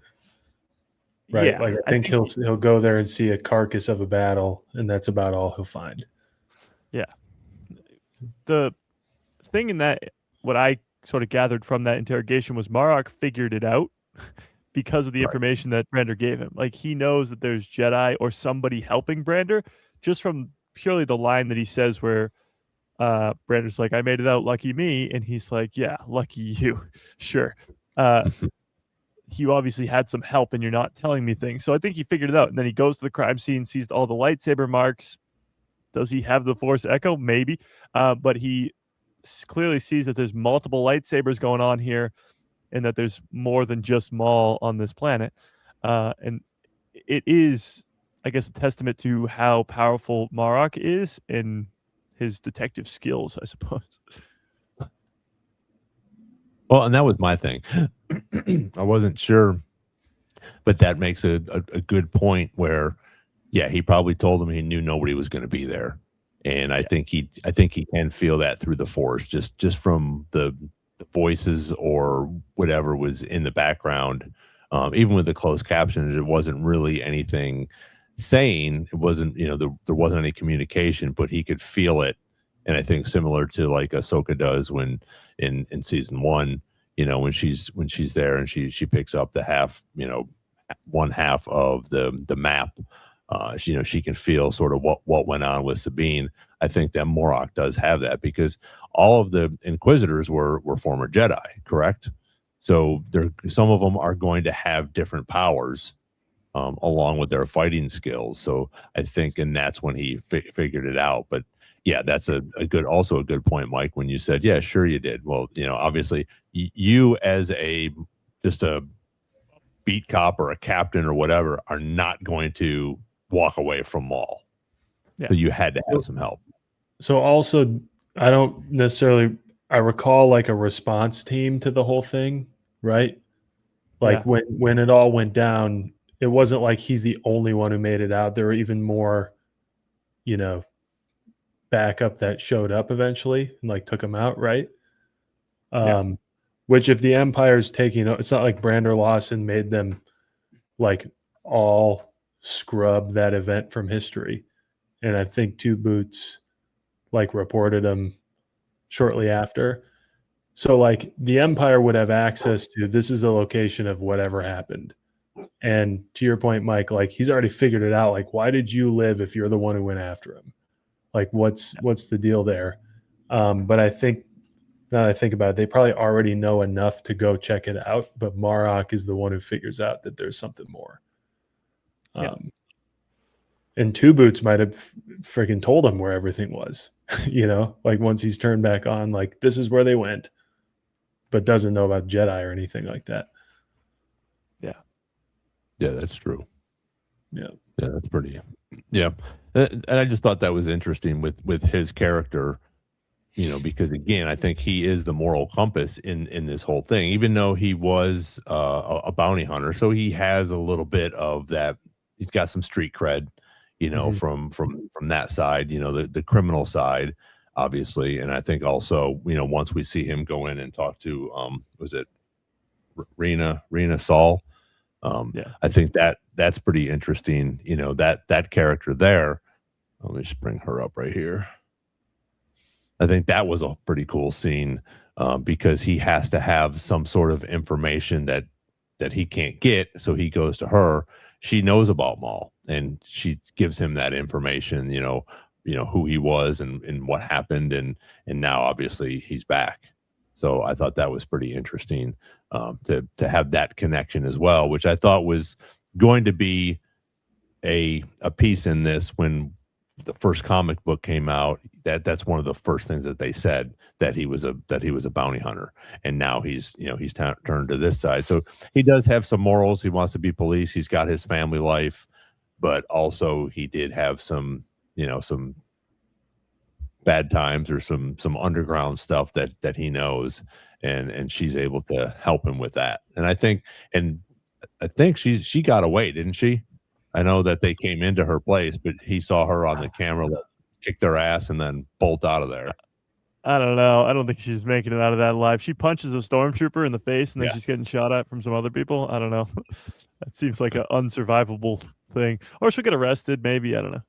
Right. Yeah, Like I think he'll go there and see a carcass of a battle, and that's about all he'll find. Yeah. The thing in that, what I sort of gathered from that interrogation was Marok figured it out because of the information that Brander gave him. Like he knows that there's Jedi or somebody helping Brander just from purely the line that he says where Brander's like, "I made it out, lucky me," and he's like, "Yeah, lucky you." Sure. You obviously had some help and you're not telling me things. So I think he figured it out. And then he goes to the crime scene, sees all the lightsaber marks. Does he have the Force Echo? Maybe. But he clearly sees that there's multiple lightsabers going on here and that there's more than just Maul on this planet. And it is, I guess, a testament to how powerful Marok is and his detective skills, I suppose. Well, and that was my thing. I wasn't sure, but that makes a good point where, yeah, he probably told him he knew nobody was going to be there, and I think he can feel that through the Force, just from the voices or whatever was in the background. Even with the closed captions, it wasn't really anything saying. It wasn't, there wasn't any communication, but he could feel it. And I think similar to like Ahsoka does when in season 1, when she's there and she picks up the half, one half of the map, she can feel sort of what went on with Sabine. I think that Morok does have that because all of the Inquisitors were former Jedi, correct? So some of them are going to have different powers along with their fighting skills. So I think, and that's when he figured it out. But yeah, that's also a good point, Mike, when you said, yeah, sure you did. Well, obviously you as just a beat cop or a captain or whatever are not going to walk away from Maul. Yeah. So you had to have some help. So also, I don't necessarily, I recall like a response team to the whole thing, right? Like when it all went down, it wasn't like he's the only one who made it out. There were even more, backup that showed up eventually and like took him out, right? Which if the Empire's taking, it's not like Brander Lawson made them like all scrub that event from history. And I think Two Boots like reported him shortly after. So like the Empire would have access to, this is the location of whatever happened. And to your point, Mike, like he's already figured it out. Like, why did you live if you're the one who went after him? Like, what's the deal there? But I think, now that I think about it, they probably already know enough to go check it out. But Marok is the one who figures out that there's something more. And Two Boots might have freaking told him where everything was, like once he's turned back on, like this is where they went, but doesn't know about Jedi or anything like that. Yeah, that's true. Yeah, that's pretty. Yeah, and I just thought that was interesting with his character, because again, I think he is the moral compass in this whole thing. Even though he was a bounty hunter, so he has a little bit of that. He's got some street cred, from that side, the criminal side, obviously. And I think also, once we see him go in and talk to was it Rena Saul? I think that's pretty interesting. That character there. Let me just bring her up right here. I think that was a pretty cool scene because he has to have some sort of information that he can't get. So he goes to her. she knows about Maul, and she gives him that information, who he was and what happened, and now obviously he's back. So I thought that was pretty interesting, to have that connection as well, which I thought was going to be a piece in this. When the first comic book came out, that's one of the first things that they said, that he was a bounty hunter, and now he's turned to this side. So he does have some morals. He wants to be police. He's got his family life, but also he did have some bad times, or some underground stuff that he knows, and she's able to help him with that. And I think she got away, didn't she? I know that they came into her place, but he saw her on the camera, kick their ass, and then bolt out of there. I don't know. I don't think she's making it out of that alive. She punches a stormtrooper in the face, and then she's getting shot at from some other people. I don't know. That seems like an unsurvivable thing. Or she'll get arrested, maybe. I don't know.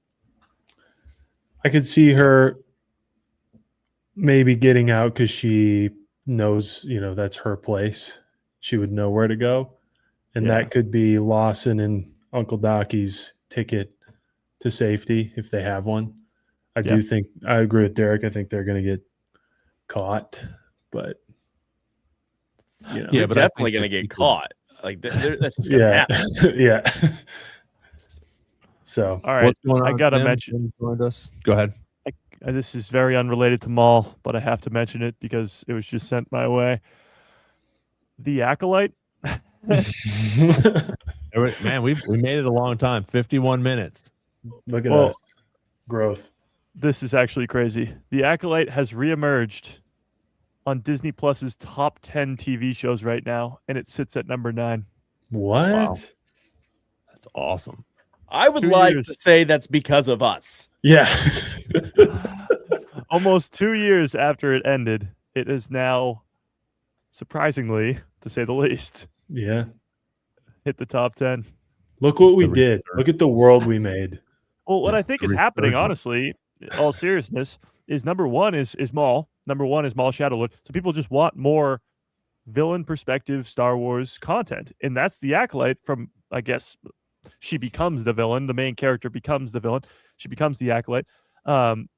I could see her maybe getting out because she knows, that's her place. She would know where to go. And that could be Lawson and Uncle Docky's ticket to safety, if they have one. I do think, I agree with Derek. I think they're going to get caught, but they're definitely going to get caught. Like that's just going to happen. Yeah. So, all right, I got to mention. Go ahead. This is very unrelated to Maul, but I have to mention it because it was just sent my way. The Acolyte. Man, we made it a long time. 51 minutes. Look at us. Growth. This is actually crazy. The Acolyte has reemerged on Disney Plus's top 10 TV shows right now, and it sits at number 9. What? Wow. That's awesome. I would like to say that's because of us. Yeah. Almost 2 years after it ended, it is now, surprisingly, to say the least, hit the top 10. Look what we did. Look at the world we made. Well, what I think is happening, honestly, in all seriousness, is number one is Maul. Number one is Maul Shadowlord. So people just want more villain perspective Star Wars content. And that's the Acolyte from, I guess, she becomes the villain. The main character becomes the villain. She becomes the Acolyte. And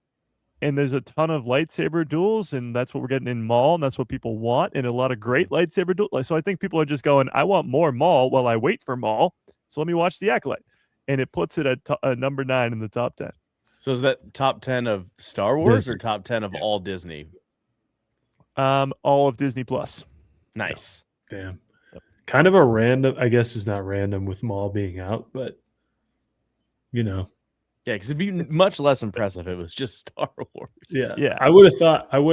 there's a ton of lightsaber duels, and that's what we're getting in Maul, and that's what people want, and a lot of great lightsaber duels. So I think people are just going, I want more Maul while I wait for Maul, so let me watch the Acolyte. And it puts it at number 9 in the top 10. So is that top 10 of Star Wars or top 10 of all Disney? All of Disney Plus. Nice. Damn. Kind of a random, I guess it's not random with Maul being out, but Yeah, because it'd be much less impressive if it was just Star Wars. Yeah. I would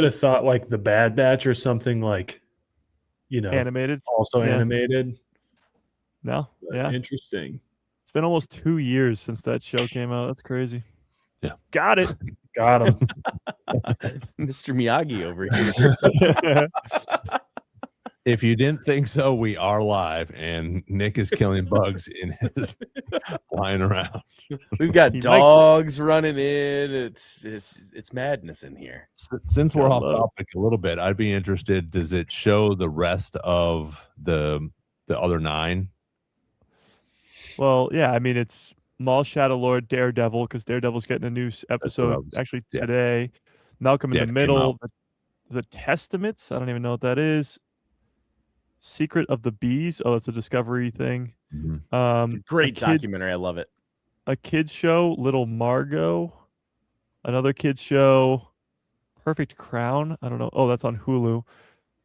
have thought like the Bad Batch or something like, animated. Also animated. No. But yeah. Interesting. It's been almost 2 years since that show came out. That's crazy. Yeah. Got it. Got him. Mr. Miyagi over here. If you didn't think so, we are live, and Nick is killing bugs in his flying around. We've got dogs running in. It's madness in here. Since we're off topic a little bit, I'd be interested. Does it show the rest of the other 9? Well, yeah. I mean, it's Maul, Shadowlord, Daredevil, because Daredevil's getting a new episode actually today. Malcolm in the Middle, the Testaments. I don't even know what that is. Secret of the Bees. Oh, it's a Discovery thing. Mm-hmm. Great documentary. I love it. A kids show, Little Margot. Another kids show, Perfect Crown. I don't know. Oh, that's on Hulu.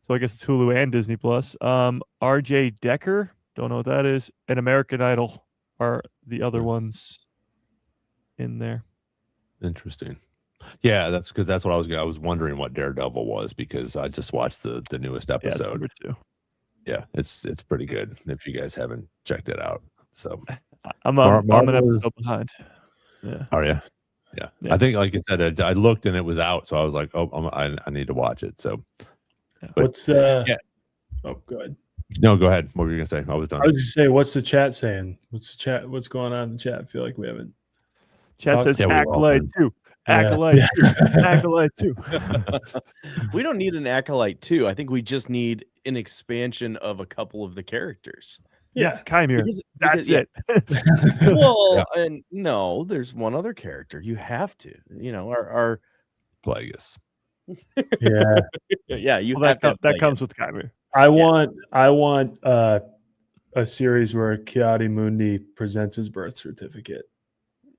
So I guess it's Hulu and Disney Plus. R.J. Decker. Don't know what that is. And American Idol are the other ones in there. Interesting. Yeah, that's because that's what I was wondering what Daredevil was, because I just watched the newest episode. Number 2. Yeah, it's pretty good if you guys haven't checked it out. So I'm an episode behind. Yeah. Are you? Yeah. I think, like I said, I looked and it was out, so I was like, oh, I need to watch it. So, what's Oh, go ahead. No, go ahead. What were you gonna say? I was done. I was just saying, what's the chat saying? What's going on in the chat? I feel like we haven't. Chat says Acolyte 2. Acolyte 2. Acolyte 2. We don't need an Acolyte 2. I think we just need an expansion of a couple of the characters. Yeah, Chimera. That's yeah. it. Well, and no, there's one other character. You have to, our Plagueis. Yeah. yeah, you Well, have to. that comes with Chimera. I want a series where Kiadi Mundi presents his birth certificate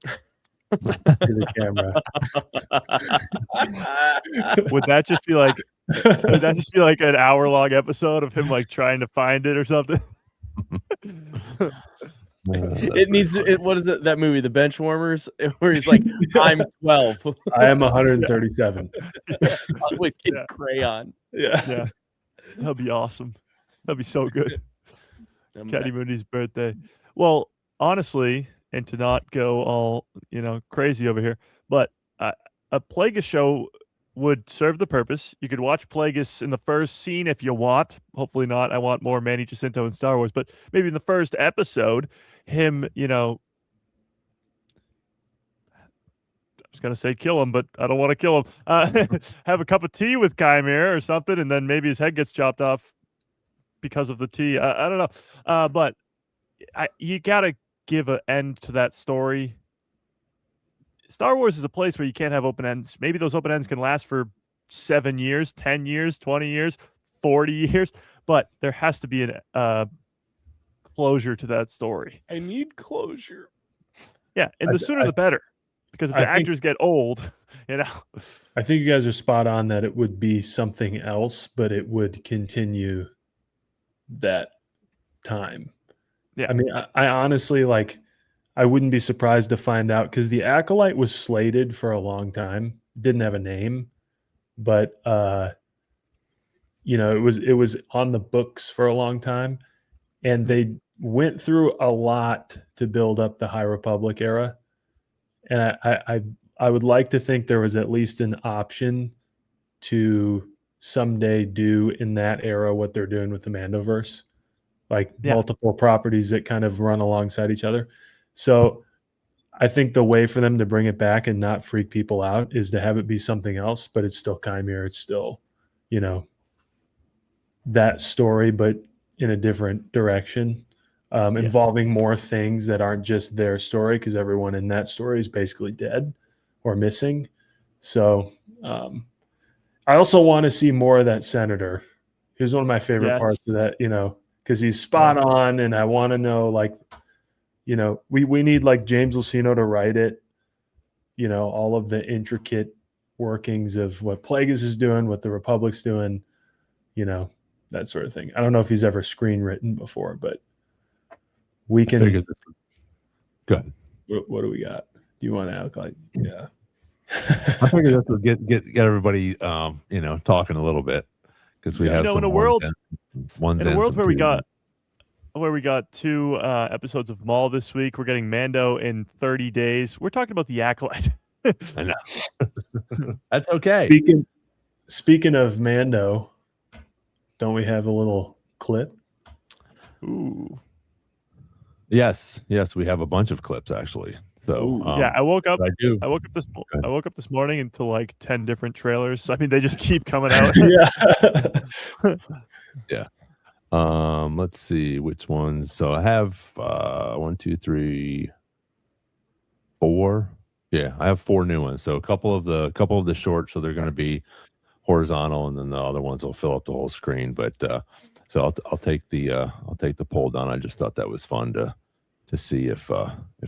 to the camera. Would that just be like? Would that just be like an hour-long episode of him like trying to find it or something? It needs what is it, that movie, The Benchwarmers, where he's like, I'm 12. I am 137. With crayon. Yeah. That'd be awesome. That'd be so good. I'm Caddy back. Mooney's birthday. Well, honestly, and to not go all crazy over here, but a Plagueis show would serve the purpose. You could watch Plagueis in the first scene if you want. Hopefully not. I want more Manny Jacinto in Star Wars, but maybe in the first episode, him, I was gonna say kill him, but I don't want to kill him. Have a cup of tea with Chimera or something, and then maybe his head gets chopped off because of the tea. I don't know. But you gotta give an end to that story. Star Wars is a place where you can't have open ends. Maybe those open ends can last for 7 years, 10 years, 20 years, 40 years, but there has to be an closure to that story. I need closure. Yeah, and the sooner the better, because if the actors get old, I think you guys are spot on that it would be something else, but it would continue that time. Yeah. I mean, I honestly I wouldn't be surprised to find out, because the Acolyte was slated for a long time, didn't have a name, but it was on the books for a long time, and they went through a lot to build up the High Republic era, and I would like to think there was at least an option to someday do in that era what they're doing with the Mandoverse, multiple properties that kind of run alongside each other. So I think the way for them to bring it back and not freak people out is to have it be something else, but it's still Chimera. It's still, that story, but in a different direction, involving more things that aren't just their story, because everyone in that story is basically dead or missing. So I also want to see more of that senator. Here's one of my favorite parts of that, because he's spot on, and I want to know, we need James Luceno to write it, all of the intricate workings of what Plagueis is doing, what the Republic's doing, that sort of thing. I don't know if he's ever screenwritten before, but we can. Good. What do we got? Do you want to act like? Yeah. I figured this would get everybody, talking a little bit, because we have some in a world where we got 2 episodes of Maul this week. We're getting Mando in 30 days. We're talking about the Acolyte. I know. That's okay. Speaking of Mando, don't we have a little clip? Ooh. Yes, we have a bunch of clips actually. So I woke up. I do. I woke up this morning into 10 different trailers. I mean, they just keep coming out. Yeah. Let's see which ones. So I have 1, 2, 3, 4. Yeah, I have 4 new ones. So a couple of the short, so they're going to be horizontal, and then the other ones will fill up the whole screen. But so I'll take the poll down. I just thought that was fun to see if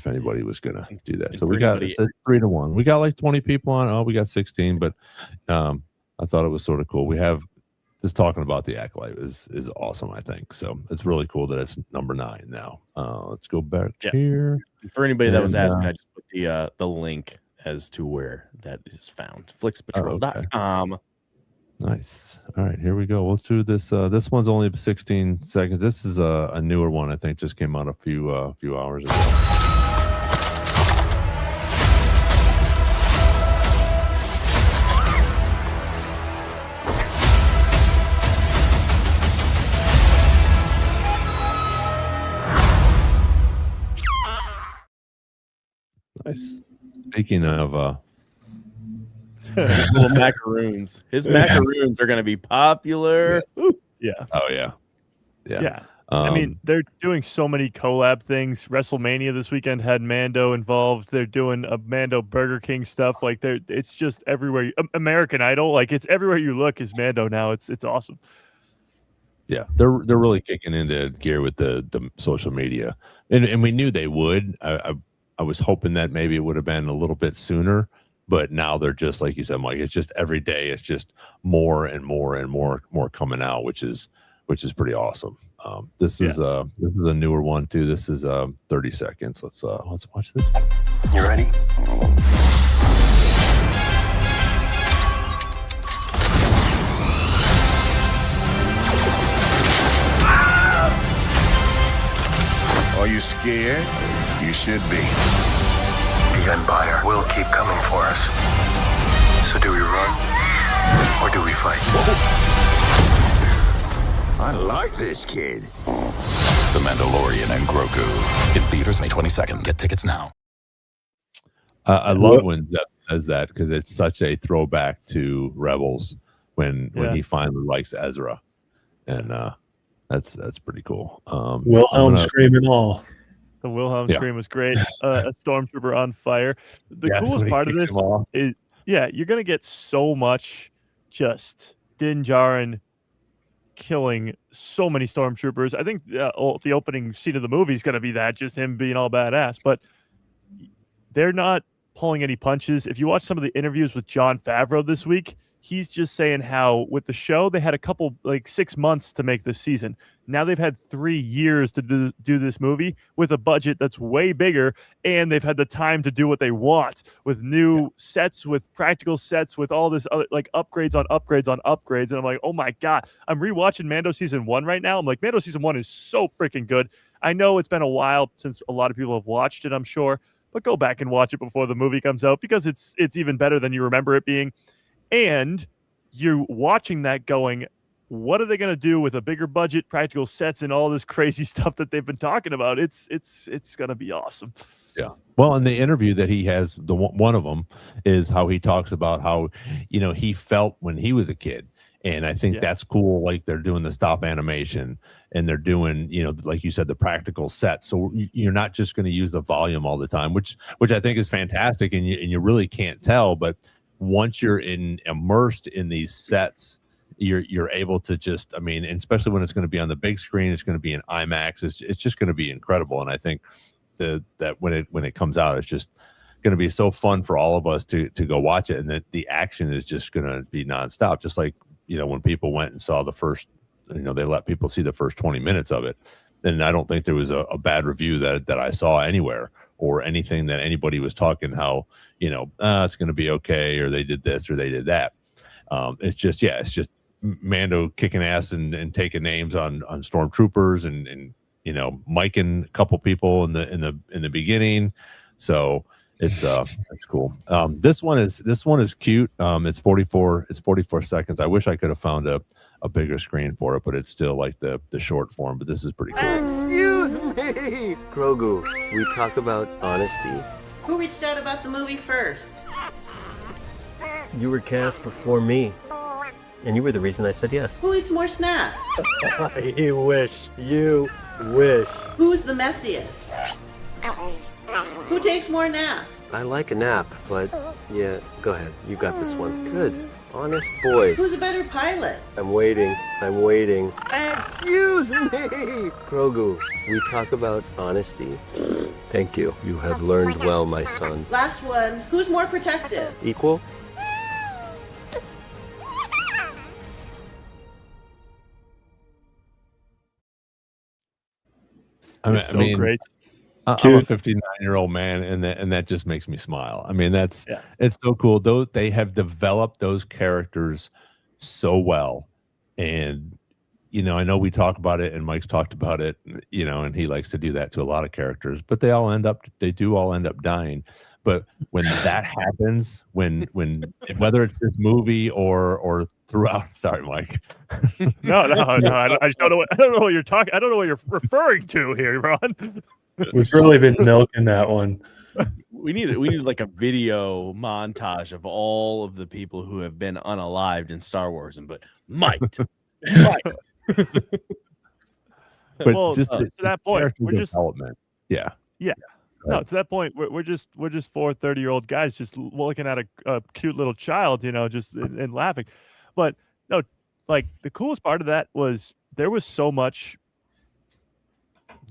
anybody was going to do that. So we got it's 3-1. We got 20 people on. Oh, we got 16, but I thought it was sort of cool. We have just talking about the Acolyte is awesome, I think. So it's really cool that it's number 9 now. Let's go back here. For anybody that was asking, I just put the link as to where that is found. Flixpatrol.com. Nice. All right, here we go. We'll do this. This one's only 16 seconds. This is a newer one. I think just came out a few hours ago. Nice. Speaking of his little macaroons. His macaroons are going to be popular. Yeah. Oh yeah. I mean, they're doing so many collab things. WrestleMania this weekend had Mando involved. They're doing a Mando Burger King stuff. Like it's just everywhere. American Idol, like it's everywhere you look is Mando now. It's awesome. Yeah, they're really kicking into gear with the social media, and we knew they would. I was hoping that maybe it would have been a little bit sooner, but now they're just like you said, Mike. It's just every day. It's just more and more and more coming out, which is pretty awesome. This is a newer one too. This is 30 seconds. Let's watch this. You ready? Are you scared? You should be. The Empire will keep coming for us. So do we run or do we fight? I like this kid. The Mandalorian and Grogu. In theaters May 22nd. Get tickets now. I love when Zep says that because it's such a throwback to Rebels when he finally likes Ezra, and that's pretty cool. Wilhelm screaming all. The Wilhelm scream was great. A stormtrooper on fire. The coolest part of this is, you're gonna get so much just Din Djarin killing so many stormtroopers. I think the opening scene of the movie is going to be that, just him being all badass, but they're not pulling any punches. If you watch some of the interviews with Jon Favreau this week, he's just saying how with the show they had a couple 6 months to make this season. Now they've had 3 years to do this movie with a budget that's way bigger, and they've had the time to do what they want with new sets, with practical sets, with all this other upgrades on upgrades on upgrades. And I'm like, oh my god, I'm rewatching Mando season 1 right now. I'm like, Mando season 1 is so freaking good. I know it's been a while since a lot of people have watched it, I'm sure, but go back and watch it before the movie comes out because it's even better than you remember it being. And you're watching that going, what are they going to do with a bigger budget, practical sets, and all this crazy stuff that they've been talking about? It's going to be awesome. Yeah. Well, in the interview that he has, one of them is how he talks about how, he felt when he was a kid. And I think that's cool. Like they're doing the stop animation and they're doing, like you said, the practical set. So you're not just going to use the volume all the time, which I think is fantastic. And you really can't tell, but once you're immersed in these sets, you're able to just, and especially when it's going to be on the big screen, it's going to be in IMAX. It's just going to be incredible. And I think that when it comes out, it's just going to be so fun for all of us to go watch it. And that the action is just going to be nonstop. Just like, when people went and saw the first, they let people see the first 20 minutes of it. And I don't think there was a bad review that I saw anywhere or anything that anybody was talking how, it's going to be okay, or they did this or they did that. It's just Mando kicking ass and taking names on stormtroopers and micing a couple people in the beginning. So it's cool. This one is cute. It's 44 seconds. I wish I could have found a bigger screen for it, but it's still like the short form, but this is pretty cool. Excuse me! Grogu, we talk about honesty. Who reached out about the movie first? You were cast before me, and you were the reason I said yes. Who eats more snacks? You wish. You wish. Who's the messiest? Who takes more naps? I like a nap, but yeah, go ahead. You got this one. Good. Honest boy. Who's a better pilot? I'm waiting. Excuse me! Grogu, we talk about honesty. Thank you. You have learned well, my son. Last one. Who's more protective? Equal? Great. I'm a 59-year-old man, and that just makes me smile. It's so cool. Though they have developed those characters so well, and I know we talk about it, and Mike's talked about it, and he likes to do that to a lot of characters, but they do all end up dying. But when that happens, when whether it's this movie or throughout, sorry, Mike. No, I just don't know what you're talking. I don't know what you're referring to here, Ron. We've really been milking that one. We need like a video montage of all of the people who have been unalived in Star Wars but mic'd. But Well, just to that point, character we're just development. Yeah. no, to that point, we're just four 30-year-old guys just looking at a cute little child, just and laughing. But no, like the coolest part of that was there was so much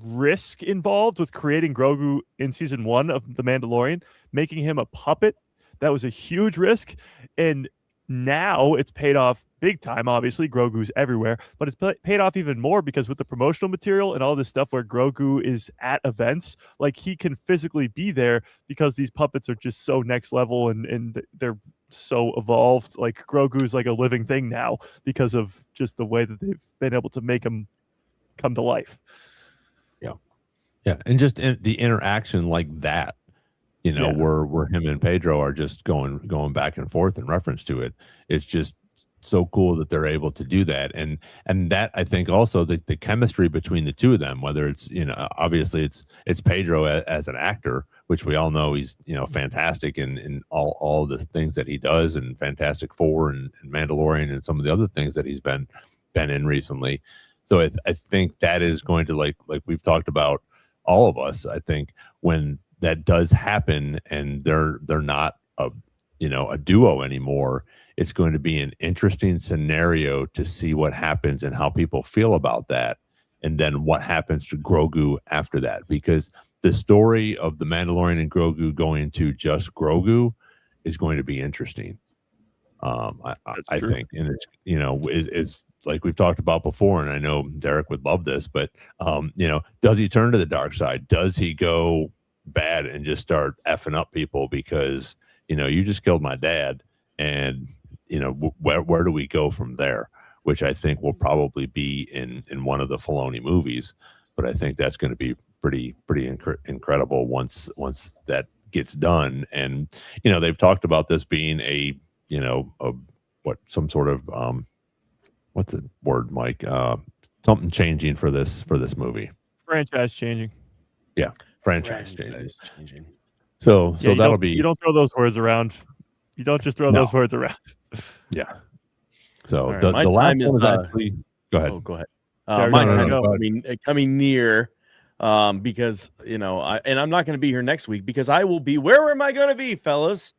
risk involved with creating Grogu in season 1 of The Mandalorian, making him a puppet. That was a huge risk, and now it's paid off big time. Obviously, Grogu's everywhere, but it's paid off even more because with the promotional material and all this stuff where Grogu is at events, like he can physically be there because these puppets are just so next level and they're so evolved. Like Grogu's like a living thing now because of just the way that they've been able to make him come to life. Yeah, and just the interaction like that, where him and Pedro are just going back and forth in reference to it. It's just so cool that they're able to do that, and that I think also the chemistry between the two of them, whether it's obviously it's Pedro as an actor, which we all know he's fantastic in all the things that he does, and Fantastic Four and Mandalorian and some of the other things that he's been in recently. So I think that is going to like we've talked about. All of us, I think, when that does happen and they're not a duo anymore, it's going to be an interesting scenario to see what happens and how people feel about that, and then what happens to Grogu after that. Because the story of the Mandalorian and Grogu going to just Grogu is going to be interesting. I think, and it's is like we've talked about before, and I know Derek would love this, but does he turn to the dark side? Does he go bad and just start effing up people because you just killed my dad, and where do we go from there? Which I think will probably be in one of the Filoni movies, but I think that's going to be pretty incredible once that gets done. And they've talked about this being some sort of what's the word, Mike? Something changing for this movie. Franchise changing. Yeah, franchise changing. So that'll be. You don't throw those words around. You don't just throw those words around. Yeah. So right, the my last time is one is actually. Go ahead. Oh, go ahead. Sorry, My no, time no, is coming near, because and I'm not going to be here next week because I will be. Where am I going to be, fellas?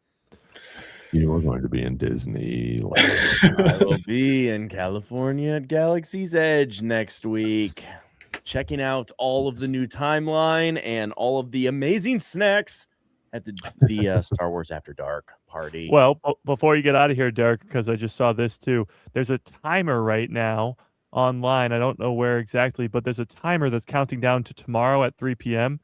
You are going to be in Disneyland. I will be in California at Galaxy's Edge next week, checking out all of the new timeline and all of the amazing snacks at the Star Wars After Dark party. Well, before you get out of here, Derek, because I just saw this too. There's a timer right now online. I don't know where exactly, but there's a timer that's counting down to tomorrow at 3 p.m.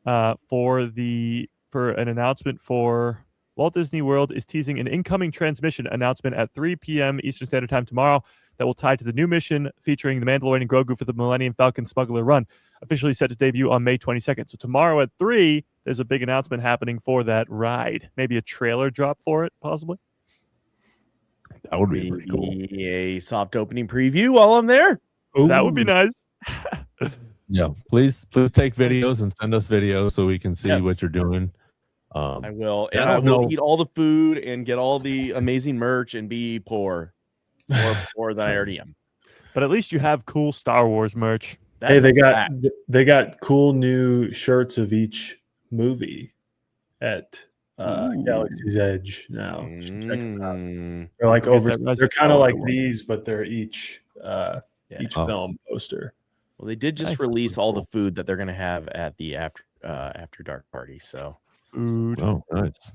For an announcement for. Walt Disney World is teasing an incoming transmission announcement at 3 p.m. Eastern Standard Time tomorrow that will tie to the new mission featuring the Mandalorian and Grogu for the Millennium Falcon Smuggler Run, officially set to debut on May 22nd. So tomorrow at 3, there's a big announcement happening for that ride. Maybe a trailer drop for it, possibly. That would be pretty cool. A soft opening preview while I'm there. Ooh. That would be nice. Yeah, please take videos and send us videos so we can see what you're doing. I will, and I will eat all the food and get all the amazing merch and be poor, more poor than I already am. But at least you have cool Star Wars merch. Hey, they got cool new shirts of each movie at Galaxy's Edge now. You should check them out. They're like they're kind of like these, but they're each film poster. Well, they did just release all the food that they're going to have at the after dark party. So. Food. Oh, nice.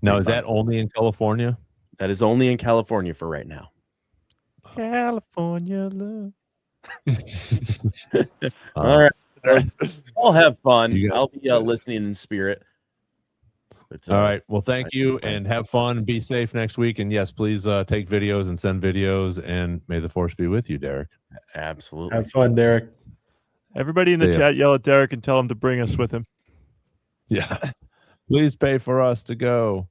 Now, is that only in California? That is only in California for right now. California love. All right. I'll have fun. I'll be listening in spirit. All right. Well, thank you, and have fun. Be safe next week. And yes, please take videos and send videos. And may the force be with you, Derek. Absolutely. Have fun, Derek. Everybody in the chat, yell at Derek and tell him to bring us with him. Yeah, please pay for us to go.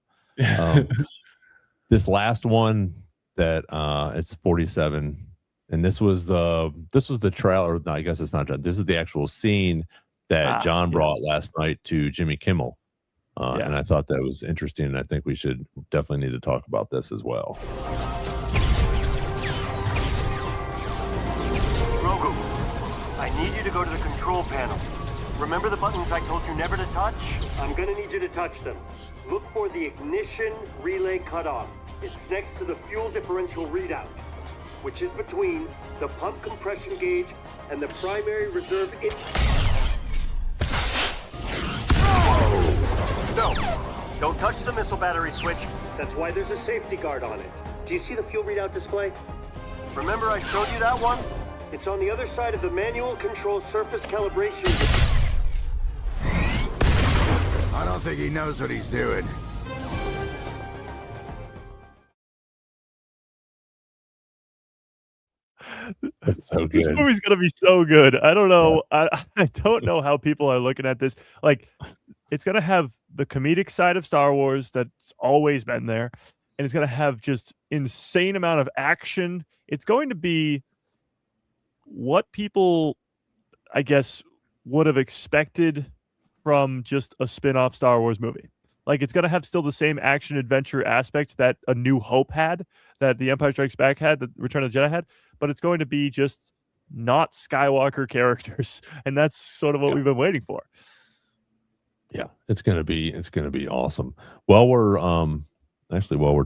This last one that it's 47, and this was the trailer. No, I guess it's not. This is the actual scene that John brought last night to Jimmy Kimmel, and I thought that was interesting. And I think we should definitely need to talk about this as well. Grogu, go to the control panel. Remember the buttons I told you never to touch? I'm gonna need you to touch them. Look for the ignition relay cutoff. It's next to the fuel differential readout, which is between the pump compression gauge and the primary reserve No! Don't touch the missile battery switch. That's why there's a safety guard on it. Do you see the fuel readout display? Remember I showed you that one? It's on the other side of the manual control surface calibration. I don't think he knows what he's doing. That's so This good. movie's gonna be so good. I don't know. I don't know how people are looking at this. Like, it's gonna have the comedic side of Star Wars that's always been there, and it's gonna have just insane amount of action. It's going to be what people, I guess, would have expected from just a spin-off Star Wars movie. Like, it's gonna have still the same action adventure aspect that A New Hope had, that The Empire Strikes Back had, that Return of the Jedi had, but it's going to be just not Skywalker characters, and that's sort of what we've been waiting for. Yeah, it's gonna be awesome. While we're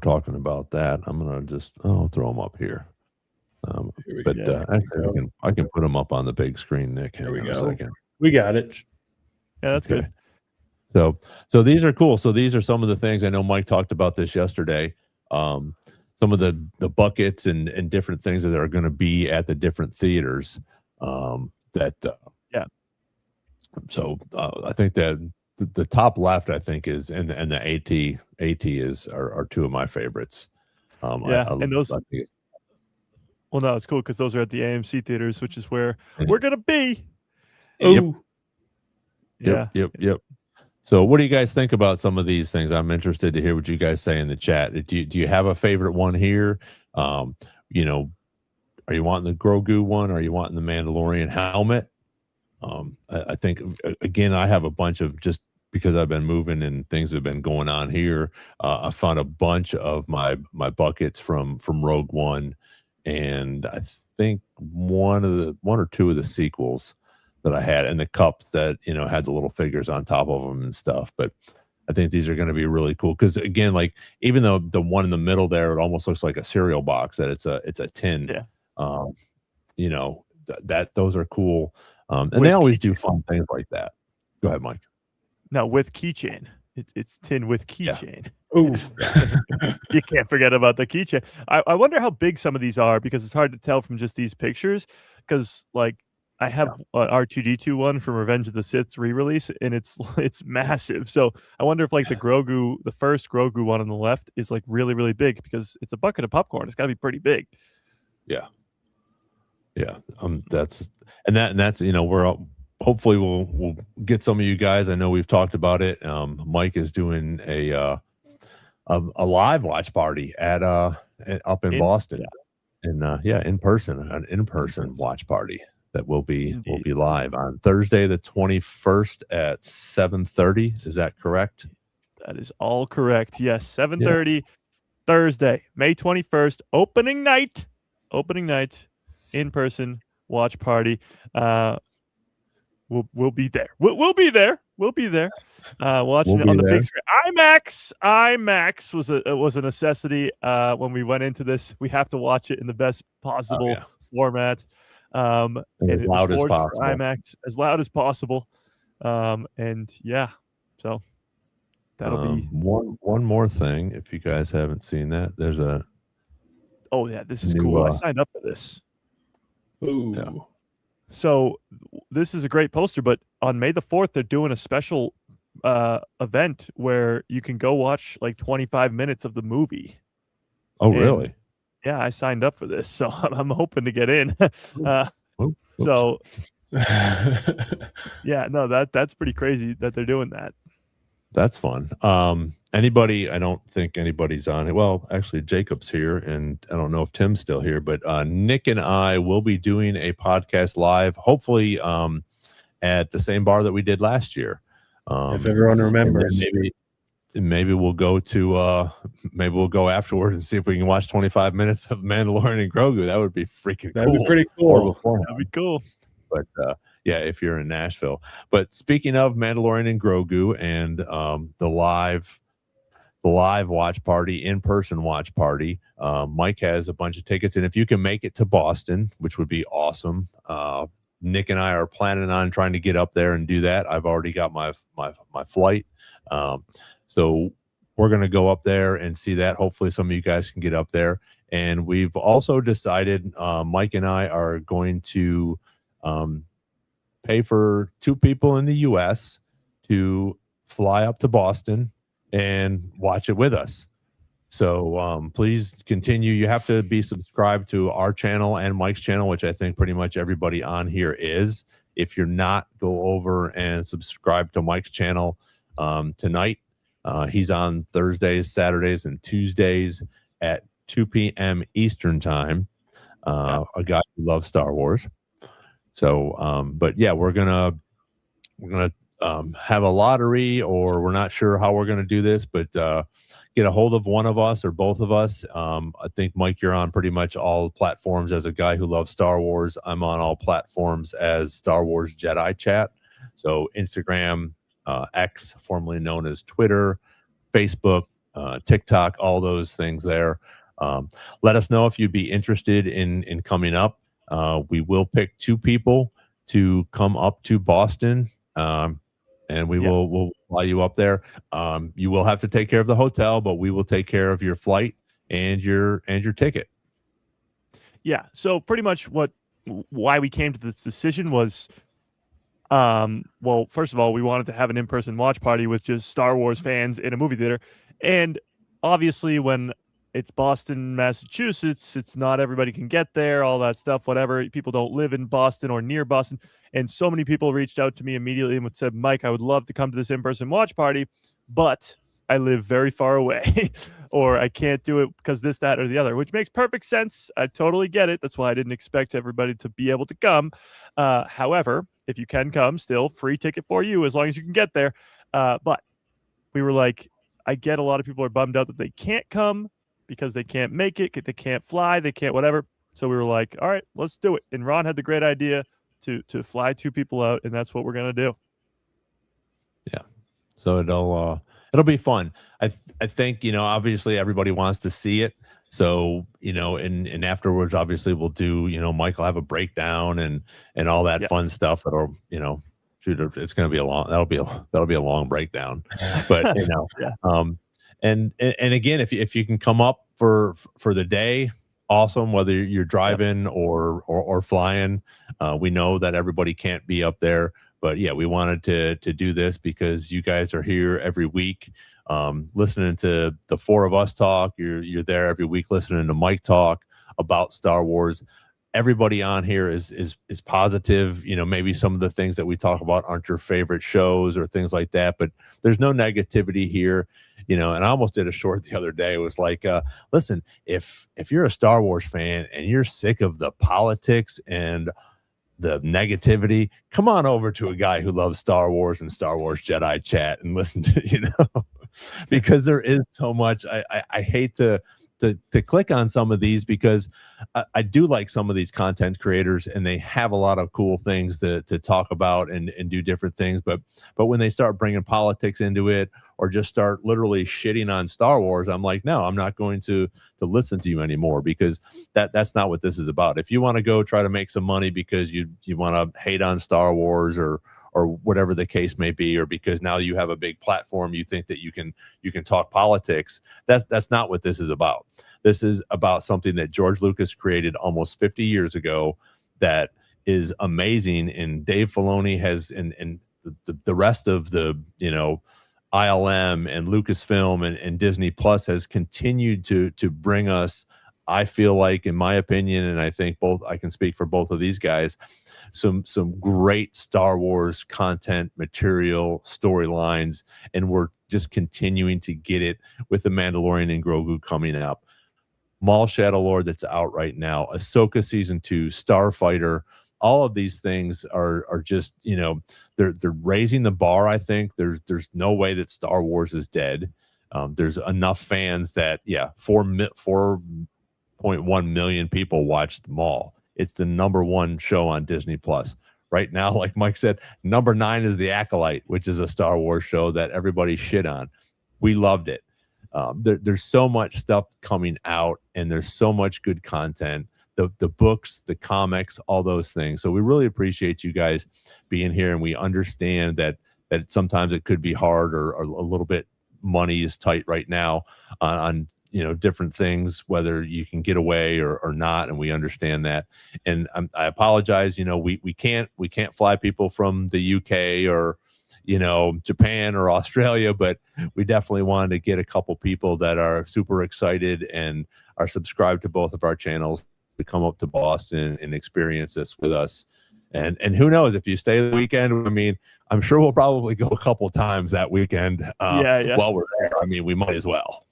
talking about that, I'm gonna just throw them up here. Actually, I can put them up on the big screen, Nick. Hang on a second. We got it. Yeah, that's good. So these are cool. So these are some of the things. I know Mike talked about this yesterday. Some of the buckets and different things that are going to be at the different theaters. So I think that the top left, I think, is and the AT is are two of my favorites. And those. Well, no, it's cool because those are at the AMC theaters, which is where we're gonna be. Oh, yep. So what do you guys think about some of these things? I'm interested to hear what you guys say in the chat. Do you have a favorite one here? Are you wanting the Grogu one? Are you wanting the Mandalorian helmet? I think, again, I have a bunch of, just because I've been moving and things have been going on here. I found a bunch of my buckets from Rogue One, and I think one or two of the sequels that I had, and the cups that had the little figures on top of them and stuff. But I think these are going to be really cool because, again, like, even though the one in the middle there, it almost looks like a cereal box, that it's a tin. That those are cool, and they always do fun things like that. Go ahead, Mike. No, with keychain. It's tin with keychain. Oh, you can't forget about the keychain. I wonder how big some of these are, because it's hard to tell from just these pictures. Because, like, I have an R2D2 one from Revenge of the Sith re-release, and it's massive. So I wonder if, like, the first Grogu one on the left is, like, really, really big, because it's a bucket of popcorn. It's got to be pretty big. Yeah. That's we're all, hopefully we'll get some of you guys. I know we've talked about it. Mike is doing a live watch party at up in Boston, in person, an in-person watch party that will be live on Thursday the 21st at 7:30. Is that correct? That is all correct. Yes, 7:30 Thursday, May 21st, opening night, in-person watch party. We'll be there. We'll be there. Watching it on the big screen. IMAX was a necessity when we went into this. We have to watch it in the best possible format. And as loud as possible. IMAX, as loud as possible. So that'll be one more thing. If you guys haven't seen that, there's a this is cool. I signed up for this. Ooh. Yeah. So this is a great poster, but on May the 4th, they're doing a special event where you can go watch like 25 minutes of the movie. Oh, really? Yeah, I signed up for this, so I'm hoping to get in. That's pretty crazy that they're doing that. That's fun. Anybody? I don't think anybody's on it. Well, actually, Jacob's here, and I don't know if Tim's still here, but Nick and I will be doing a podcast live, hopefully at the same bar that we did last year. If everyone remembers, maybe we'll go to maybe we'll go afterward and see if we can watch 25 minutes of Mandalorian and Grogu. That would be freaking cool. That'd be pretty cool. That'd be cool. But yeah, if you're in Nashville. But speaking of Mandalorian and Grogu and the live watch party, in-person watch party, Mike has a bunch of tickets, and if you can make it to Boston, which would be awesome, Nick and I are planning on trying to get up there and do that. I've already got my flight, so we're going to go up there and see that. Hopefully some of you guys can get up there. And we've also decided, Mike and I are going to pay for 2 people in the U.S. to fly up to Boston and watch it with us. So please continue. You have to be subscribed to our channel and Mike's channel, which I think pretty much everybody on here is. If you're not, go over and subscribe to Mike's channel tonight. He's on Thursdays, Saturdays, and Tuesdays at 2 p.m. Eastern time. A guy who loves Star Wars. So, but yeah, we're gonna have a lottery, or we're not sure how we're gonna do this, but get a hold of one of us or both of us. I think, Mike, you're on pretty much all platforms as a guy who loves Star Wars. I'm on all platforms as Star Wars Jedi Chat. So Instagram, X, formerly known as Twitter, Facebook, TikTok, all those things there. Let us know if you'd be interested in coming up. We will pick 2 people to come up to Boston, and we'll fly you up there. You will have to take care of the hotel, but we will take care of your flight and your ticket. Yeah. So pretty much why we came to this decision was, well, first of all, we wanted to have an in-person watch party with just Star Wars fans in a movie theater. And obviously when it's Boston, Massachusetts, it's not everybody can get there, all that stuff, whatever. People don't live in Boston or near Boston. And so many people reached out to me immediately and said, Mike, I would love to come to this in-person watch party, but I live very far away or I can't do it because this, that, or the other, which makes perfect sense. I totally get it. That's why I didn't expect everybody to be able to come. However, if you can come, still free ticket for you as long as you can get there. But we were like, I get a lot of people are bummed out that they can't come because they can't make it, they can't fly, they can't whatever. So we were like, all right, let's do it. And Ron had the great idea to fly 2 people out, and that's what we're gonna do. Yeah. So it'll be fun. I think, obviously everybody wants to see it. So, and afterwards, obviously we'll do, Mike will have a breakdown and all that fun stuff that'll, shoot, it's going to be that'll be a long breakdown, but and again, if you can come up for the day, awesome. Whether you're driving or flying, we know that everybody can't be up there, but yeah, we wanted to do this because you guys are here every week, listening to the 4 of us talk. You're there every week listening to Mike talk about Star Wars. Everybody on here is positive. Maybe some of the things that we talk about aren't your favorite shows or things like that, but there's no negativity here. And I almost did a short the other day. It was like, listen, if you're a Star Wars fan and you're sick of the politics and the negativity, come on over to a guy who loves Star Wars and Star Wars Jedi Chat and listen to, because there is so much. I hate to click on some of these because I do like some of these content creators and they have a lot of cool things to talk about and do different things. But when they start bringing politics into it or just start literally shitting on Star Wars, I'm like, no, I'm not going to listen to you anymore, because that's not what this is about. If you want to go try to make some money because you want to hate on Star Wars or whatever the case may be, or because now you have a big platform, you think that you can talk politics. That's not what this is about. This is about something that George Lucas created almost 50 years ago that is amazing. And Dave Filoni has, and the rest of the, ILM and Lucasfilm and Disney Plus has continued to bring us, I feel like, in my opinion, and I think I can speak for both of these guys, some great Star Wars content, material, storylines, and we're just continuing to get it with the Mandalorian and Grogu coming up. Maul Shadow Lord that's out right now, Ahsoka Season 2, Starfighter, all of these things are just, they're raising the bar. I think there's no way that Star Wars is dead. There's enough fans that 4.1 million people watched Maul. It's the #1 show on Disney Plus. right now, like Mike said, number 9 is The Acolyte, which is a Star Wars show that everybody shit on. We loved it. There's so much stuff coming out, and there's so much good content. The books, the comics, all those things. So we really appreciate you guys being here, and we understand that sometimes it could be hard or a little bit money is tight right now on different things, whether you can get away or not, and we understand that. And I apologize. We can't fly people from the UK or Japan or Australia, but we definitely wanted to get a couple people that are super excited and are subscribed to both of our channels to come up to Boston and experience this with us. And who knows, if you stay the weekend, I mean, I'm sure we'll probably go a couple times that weekend while we're there. I mean, we might as well.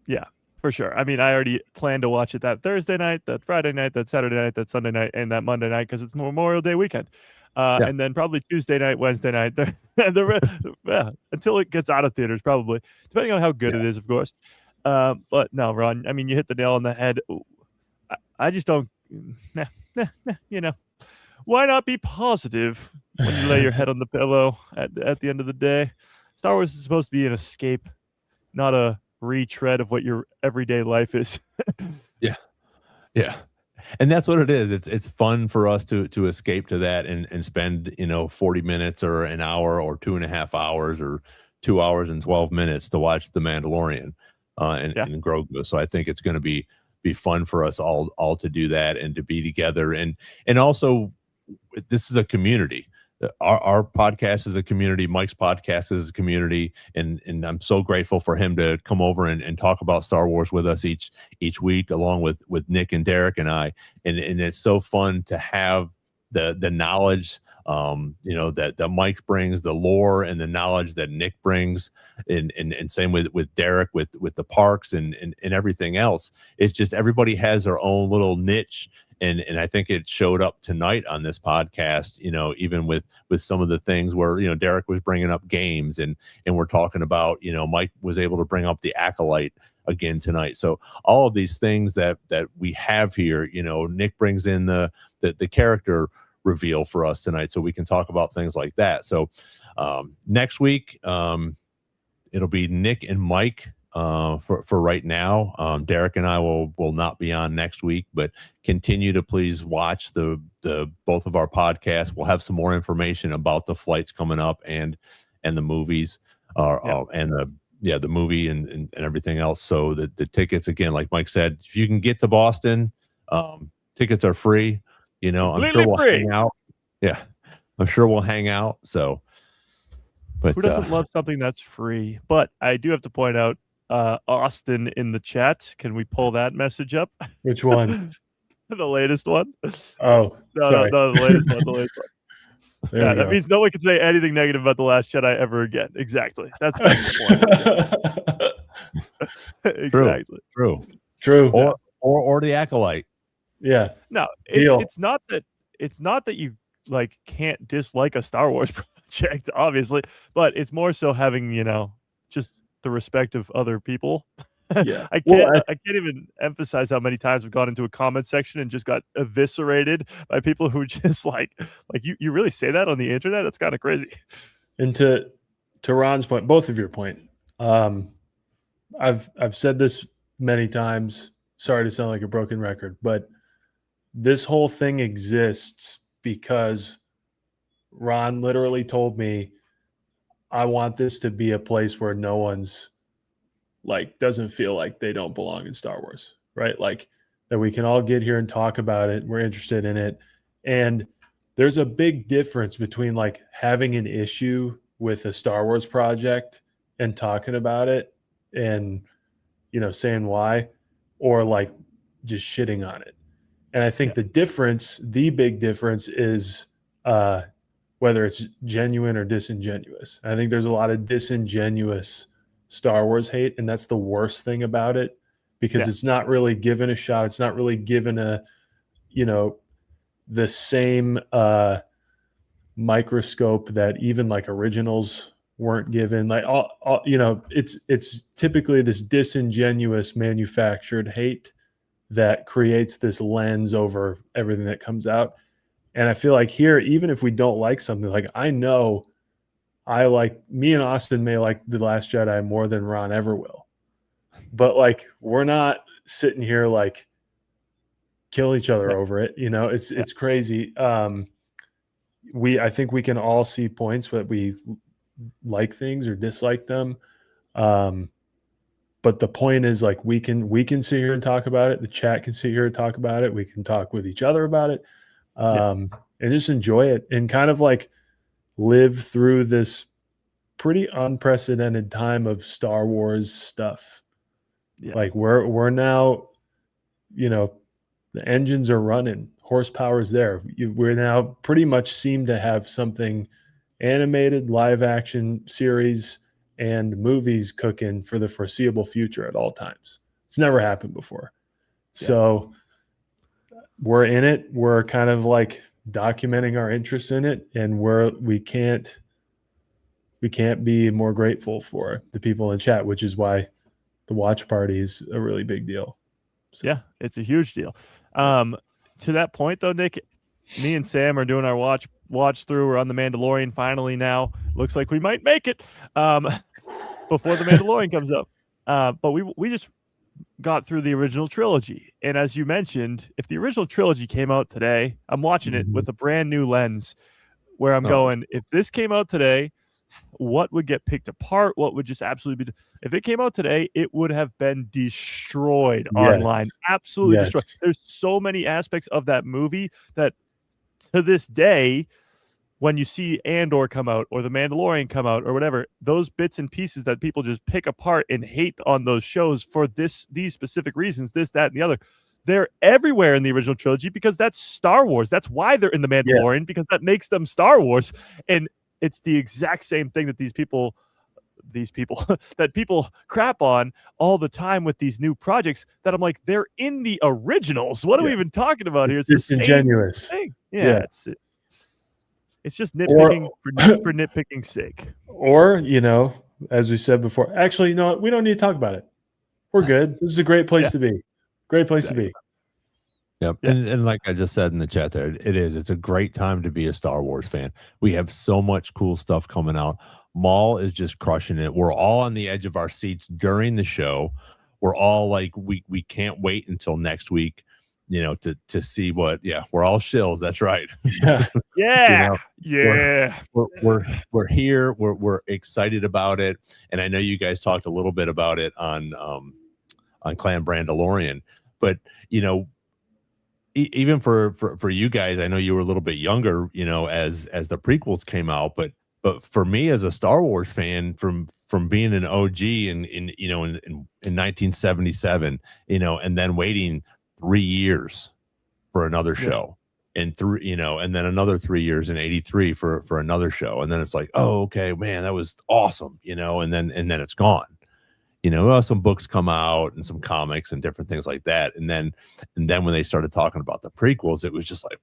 Yeah, for sure. I mean, I already plan to watch it that Thursday night, that Friday night, that Saturday night, that Sunday night, and that Monday night, because it's Memorial Day weekend. And then probably Tuesday night, Wednesday night, until it gets out of theaters, probably, depending on how good it is, of course. But no, Ron, I mean, you hit the nail on the head. I just don't, why not be positive when you lay your head on the pillow at the end of the day? Star Wars is supposed to be an escape, not a retread of what your everyday life is. Yeah. And that's what it is. It's fun for us to escape to that and spend 40 minutes or an hour or 2.5 hours or 2 hours and 12 minutes to watch The Mandalorian and Grogu. So I think it's going to be fun for us all to do that and to be together, and also this is a community. Our podcast is a community. Mike's podcast is a community, and I'm so grateful for him to come over and talk about Star Wars with us each week, along with Nick and Derek and I. And it's so fun to have the knowledge, that Mike brings, the lore and the knowledge that Nick brings, and same with Derek with the parks and everything else. It's just everybody has their own little niche. And I think it showed up tonight on this podcast, even with some of the things where, Derek was bringing up games and we're talking about, Mike was able to bring up The Acolyte again tonight. So all of these things that we have here, Nick brings in the character reveal for us tonight, so we can talk about things like that. So next week, it'll be Nick and Mike for right now. Derek and I will not be on next week, but continue to please watch the both of our podcasts. We'll have some more information about the flights coming up and the movies the movie and everything else. So the tickets, again, like Mike said, if you can get to Boston, tickets are free. I'm sure we'll hang out. Yeah, I'm sure we'll hang out. So, but who doesn't love something that's free? But I do have to point out, Austin in the chat. Can we pull that message up? Which one? The latest one. Oh, no, the latest one. The latest one. Yeah, that means no one can say anything negative about The Last Jedi ever again. Exactly. That's the point. Exactly. True. Or The Acolyte. Yeah. No, it's not that you like can't dislike a Star Wars project, obviously, but it's more so having, just the respect of other people. Yeah. I can't even emphasize how many times we've gone into a comment section and just got eviscerated by people who just like you really say that on the internet? That's kind of crazy. And to Ron's point, both of your point, I've said this many times. Sorry to sound like a broken record, but this whole thing exists because Ron literally told me, I want this to be a place where no one's doesn't feel like they don't belong in Star Wars, right? Like that we can all get here and talk about it. We're interested in it. And there's a big difference between having an issue with a Star Wars project and talking about it and, saying why, or just shitting on it. And I think the big difference is whether it's genuine or disingenuous. I think there's a lot of disingenuous Star Wars hate, and that's the worst thing about it, because it's not really given a shot. It's not really given the same microscope that even originals weren't given. It's typically this disingenuous manufactured hate that creates this lens over everything that comes out. And I feel like here, even if we don't like something, like I know me and Austin may like The Last Jedi more than Ron ever will. But like we're not sitting here like killing each other over it. You know, it's crazy. I think we can all see points that we like things or dislike them. But the point is like we can sit here and talk about it. The chat can sit here and talk about it. We can talk with each other about it. And just enjoy it and kind of like live through this pretty unprecedented time of Star Wars stuff. Yeah. Like we're now, you know, the engines are running, horsepower's there. We're now pretty much seem to have something animated, live action series and movies cooking for the foreseeable future at all times. It's never happened before. Yeah. So we're in it. We're kind of like documenting our interest in it, and we can't be more grateful for the people in chat, which is why the watch party is a really big deal. So. Yeah, it's a huge deal. To that point though, Nick, me and Sam are doing our watch through. We're on the Mandalorian finally now. Looks like we might make it before the Mandalorian comes up. But we just got through the original trilogy. And as you mentioned, if the original trilogy came out today, I'm watching it with a brand new lens where I'm going, if this came out today, what would get picked apart? What would just absolutely be? If it came out today, it would have been destroyed online. Absolutely destroyed. There's so many aspects of that movie that to this day, when you see Andor come out or The Mandalorian come out or whatever, those bits and pieces that people just pick apart and hate on those shows for these specific reasons, this, that, and the other, they're everywhere in the original trilogy because that's Star Wars. That's why they're in The Mandalorian, because that makes them Star Wars. And it's the exact same thing that these people that people crap on all the time with these new projects that I'm like, they're in the originals. What are we even talking about here? It's the same disingenuous thing. Yeah. It's just nitpicking for nitpicking's sake. Or, you know, as we said before, actually, no, we don't need to talk about it. We're good. This is a great place to be. Great place to be. Yep. And like I just said in the chat there, it's a great time to be a Star Wars fan. We have so much cool stuff coming out. Maul is just crushing it. We're all on the edge of our seats during the show. We're all like, we can't wait until next week, you know, to see what, we're all shills. That's right. Yeah. We're here. We're excited about it. And I know you guys talked a little bit about it on Clan Brandalorian, but you know, even for you guys, I know you were a little bit younger, you know, as the prequels came out, but for me as a Star Wars fan, from being an OG in 1977, you know, and then waiting 3 years for another show, and and then another 3 years in 83 for another show, and then it's like, oh, okay, man, that was awesome, you know, and then it's gone. You know, some books come out and some comics and different things like that. And then when they started talking about the prequels, it was just like,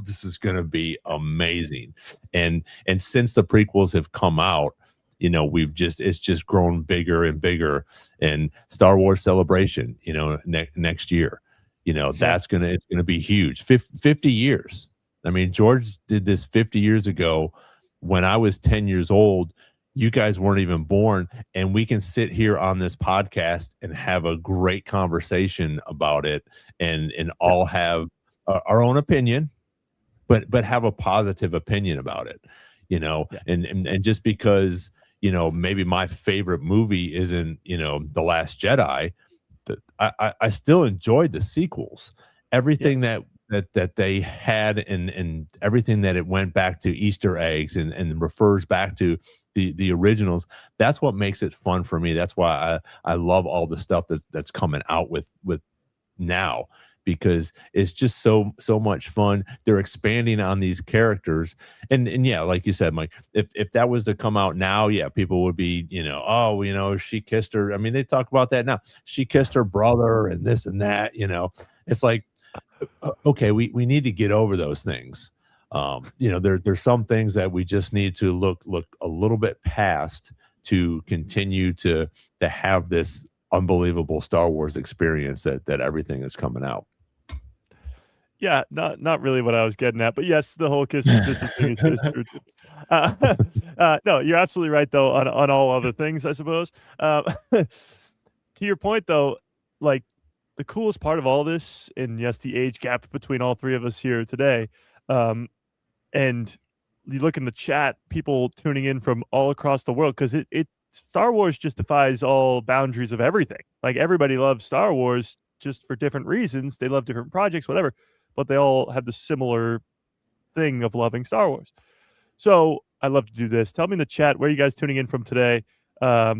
this is going to be amazing. And since the prequels have come out, you know, it's just grown bigger and bigger. And Star Wars Celebration, you know, next year, you know, it's going to be huge. 50 years. I mean, George did this 50 years ago when I was 10 years old. You guys weren't even born, and we can sit here on this podcast and have a great conversation about it and all have our own opinion, but have a positive opinion about it, you know, and just because, you know, maybe my favorite movie isn't, you know, The Last Jedi, I still enjoyed the sequels, everything that they had and everything that it went back to Easter eggs and refers back to the originals. That's what makes it fun for me. That's why I love all the stuff that's coming out with now, because it's just so much fun. They're expanding on these characters, and like you said, Mike, if that was to come out now, people would be, you know, oh, you know, she kissed her. I mean, they talk about that now. She kissed her brother and this and that. You know, it's like, okay, we need to get over those things. You know, there's some things that we just need to look a little bit past to continue to have this unbelievable Star Wars experience that everything is coming out. Yeah, not really what I was getting at, but yes, the whole kiss the sister thing is just true. No, you're absolutely right though on all other things, I suppose. To your point though, like the coolest part of all this, and yes, the age gap between all three of us here today, and you look in the chat, people tuning in from all across the world because it Star Wars just defies all boundaries of everything. Like everybody loves Star Wars just for different reasons. They love different projects, whatever, but they all have the similar thing of loving Star Wars. So I love to do this. Tell me in the chat where you guys tuning in from today.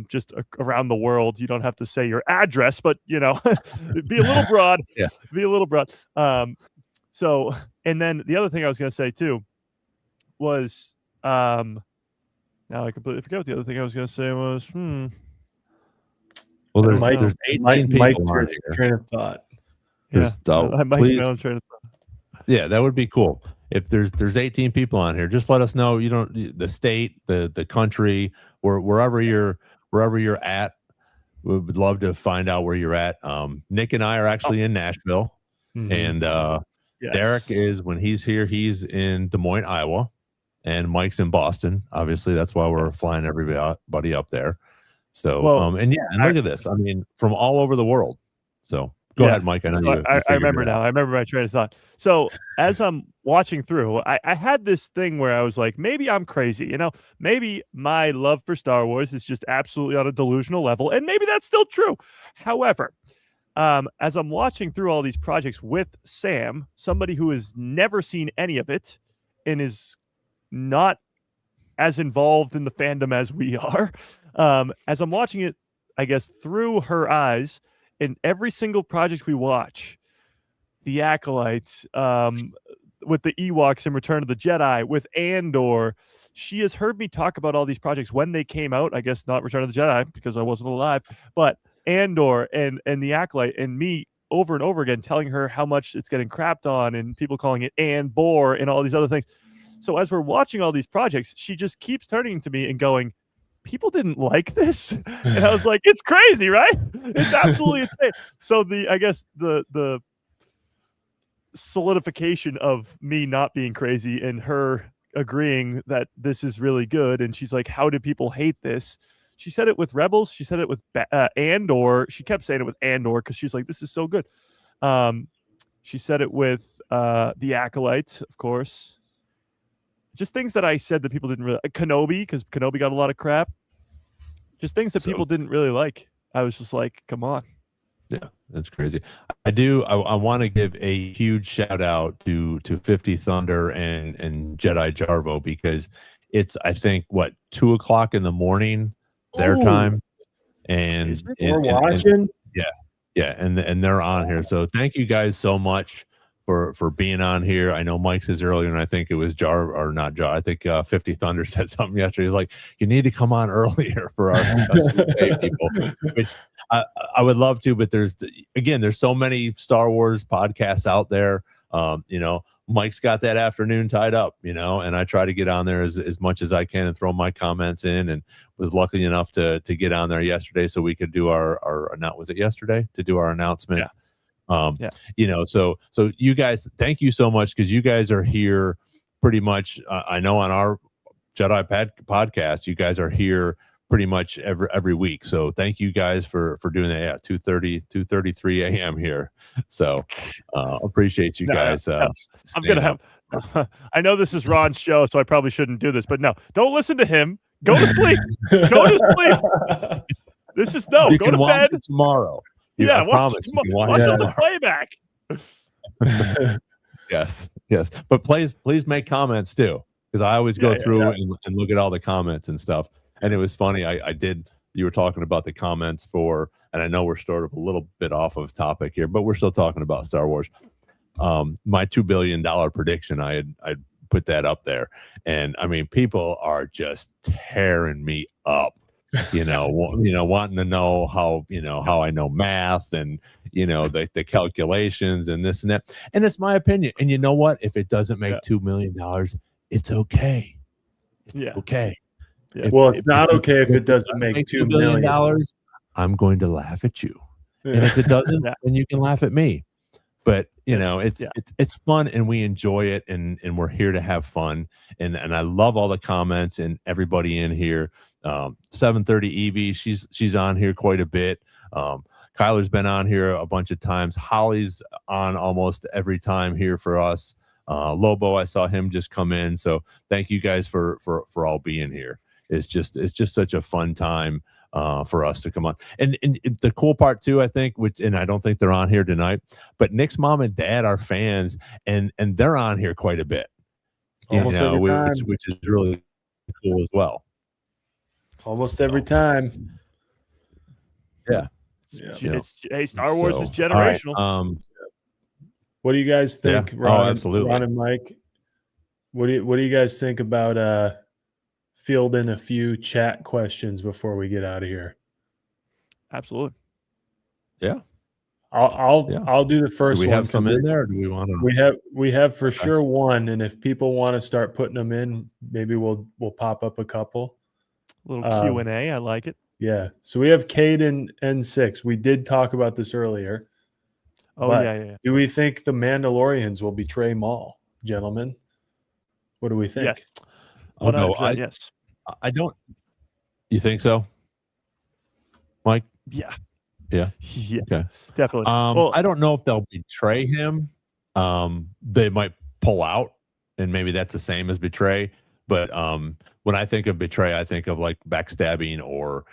Just around the world. You don't have to say your address, but be a little broad. Yeah. Be a little broad. So, and then the other thing I was going to say too was, now I completely forget what the other thing I was going to say was. Well, there's 18 people on here. Train of thought. There's, I might please, be on train of thought. Yeah, that would be cool. If there's 18 people on here, just let us know. You don't the state, the country, or wherever you're at. We would love to find out where you're at. Nick and I are actually in Nashville, and Yes. Derek is, when he's here, he's in Des Moines, Iowa, and Mike's in Boston. Obviously, that's why we're flying everybody up there. So, Well, and look at this. I mean, from all over the world. So. Go ahead, Mike. I know So you. I remember now. I remember my train of thought. So as I'm watching through, I had this thing where I was like, maybe I'm crazy. Maybe my love for Star Wars is just absolutely on a delusional level, and maybe that's still true. However, as I'm watching through all these projects with Sam, somebody who has never seen any of it and is not as involved in the fandom as we are, as I'm watching it, I guess through her eyes. In every single project we watch, the Acolytes, with the Ewoks in Return of the Jedi, with Andor, she has heard me talk about all these projects when they came out. I guess not Return of the Jedi because I wasn't alive, but Andor and the Acolyte, and me over and over again telling her how much it's getting crapped on and people calling it Bore and all these other things. So as we're watching all these projects, she just keeps turning to me and going, people didn't like this, and I was like, it's crazy, right? It's absolutely insane. So I guess the solidification of me not being crazy and her agreeing that this is really good, and she's like, how do people hate this? She said it with Rebels, she said it with Andor, she kept saying it with Andor because she's like, this is so good. She said it with the Acolytes, of course. Just things that I said that people didn't really Kenobi, because Kenobi got a lot of crap. Just things that people didn't really like. I was just like, come on. Yeah, that's crazy. I want to give a huge shout out to 50 Thunder and Jedi Jarvo, because it's, I think, 2:00 in the morning their time, and we're watching. And they're on here. So thank you guys so much for being on here. I know Mike says earlier, and I think it was I think 50 Thunder said something yesterday. He's like, you need to come on earlier for our people, which I would love to, but there's so many Star Wars podcasts out there. Mike's got that afternoon tied up, and I try to get on there as much as I can and throw my comments in, and was lucky enough to get on there yesterday so we could do our was it yesterday to do our announcement? Yeah. So you guys, thank you so much, because you guys are here pretty much. I know on our Jedi podcast, you guys are here pretty much every week. So thank you guys for doing that. Yeah, 2:33 a.m. here. So appreciate you guys. I'm gonna have. I know this is Ron's show, so I probably shouldn't do this, but no, don't listen to him. Go to sleep. Go to sleep. This is you go can to watch bed it tomorrow. Yeah, I watch promise. on the playback. Yes. But please make comments too, because I always go through and look at all the comments and stuff. And it was funny. You were talking about the comments and I know we're sort of a little bit off of topic here, but we're still talking about Star Wars. My $2 billion prediction, I put that up there, and I mean, people are just tearing me up. Wanting to know how I know math and the calculations and this and that. And it's my opinion. And you know what? If it doesn't make $2 million, it's okay. It's okay. Yeah. It's not okay if it doesn't make $2 million. I'm going to laugh at you. And if it doesn't, then you can laugh at me. but it's fun and we enjoy it, and we're here to have fun, and I love all the comments and everybody in here. 730 Evie, she's on here quite a bit. Kyler's been on here a bunch of times. Holly's on almost every time here for us. Lobo, I saw him just come in, so thank you guys for all being here. It's just such a fun time for us to come on. And the cool part too, I think, and I don't think they're on here tonight, but Nick's mom and dad are fans, and they're on here quite a bit. Almost every time. Which is really cool as well. Almost every time. Yeah. Hey, Star Wars is generational. Right, what do you guys think, Ron? Absolutely. Ron and Mike? What do you guys think about fielding a few chat questions before we get out of here? Absolutely. Yeah. I'll do the first one. Do we have some in there? Or do we want to? We have for sure one, and if people want to start putting them in, maybe we'll pop up a couple. A little Q&A. I like it. Yeah. So we have Cade and N6. We did talk about this earlier. Oh, yeah. Do we think the Mandalorians will betray Maul, gentlemen? What do we think? Yes. Oh, no, yes. I don't. You think so, Mike? Yeah. Okay. Definitely. I don't know if they'll betray him. They might pull out, and maybe that's the same as betray. But when I think of betray, I think of like backstabbing or,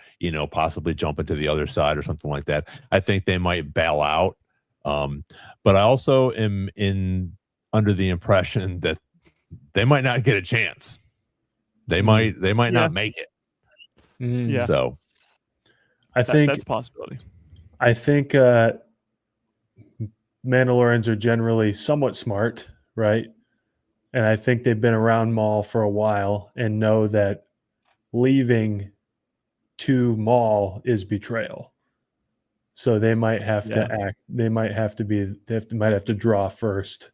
possibly jumping to the other side or something like that. I think they might bail out. But I also am under the impression that they might not get a chance. They might not make it. Yeah. So I think that's a possibility. I think Mandalorians are generally somewhat smart, right? And I think they've been around Maul for a while and know that leaving to Maul is betrayal. So they might have to act. They might have to draw first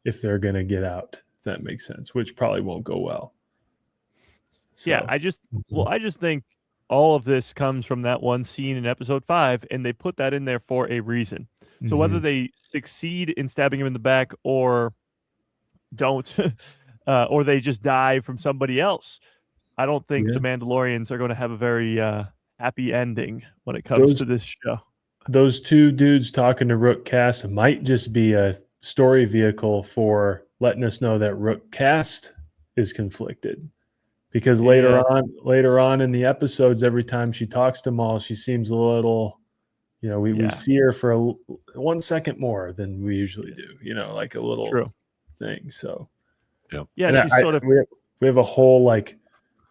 if they're going to get out. If that makes sense, which probably won't go well. So, yeah, I just think all of this comes from that one scene in episode 5, and they put that in there for a reason. So whether they succeed in stabbing him in the back or don't, or they just die from somebody else, I don't think the Mandalorians are going to have a very happy ending when it comes to this show. Those two dudes talking to Rook Cast might just be a story vehicle for letting us know that Rook Cast is conflicted. Because later on in the episodes, every time she talks to Maul, she seems a little, we see her for 1 second more than we usually do, like a little thing. So, yeah, she's sort of. We have a whole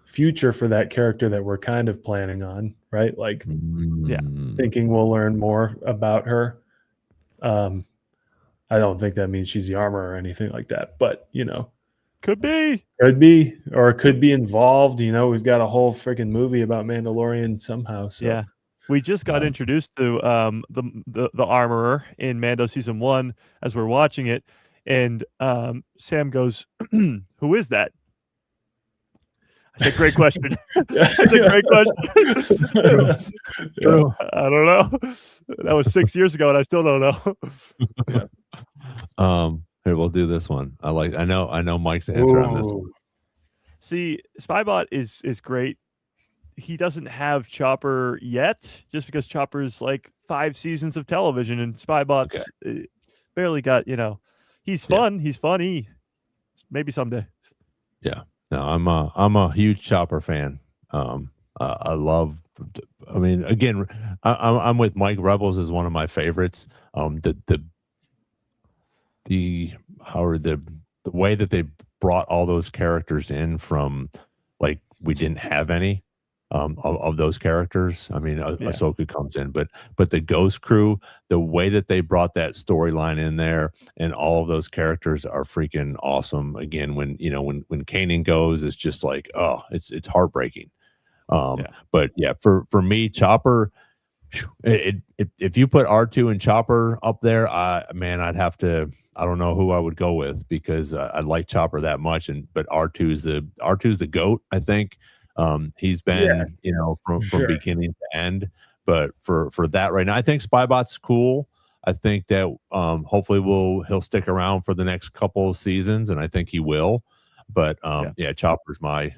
future for that character that we're kind of planning on, right? Thinking we'll learn more about her. I don't think that means she's the armor or anything like that, but could be, or it could be involved. We've got a whole freaking movie about Mandalorian somehow. So. Yeah, we just got introduced to the armorer in Mando season 1 as we're watching it, and Sam goes, "Who is that?" I said, "Great question." That's a great question. True. I don't know. That was 6 years ago, and I still don't know. Here, we'll do this one. I know Mike's answer on this one. See, Spybot is great. He doesn't have Chopper yet, just because Chopper's 5 seasons of television, and Spybot's barely got. He's fun. He's funny. Maybe someday. Yeah. No, I'm a huge Chopper fan. I love. I mean, again, I'm with Mike. Rebels is one of my favorites. The way that they brought all those characters in from we didn't have any of those characters. I mean, Ahsoka comes in, but the Ghost Crew, the way that they brought that storyline in there, and all of those characters are freaking awesome. Again, when Kanan goes, it's just it's heartbreaking. But yeah, for me, Chopper. If you put R2 and Chopper up there, I'd have to. I don't know who I would go with, because I like Chopper that much, but R2's the GOAT. I think he's been from beginning to end. But for that right now, I think Spybot's cool. I think that hopefully he'll stick around for the next couple of seasons, and I think he will. But Chopper's my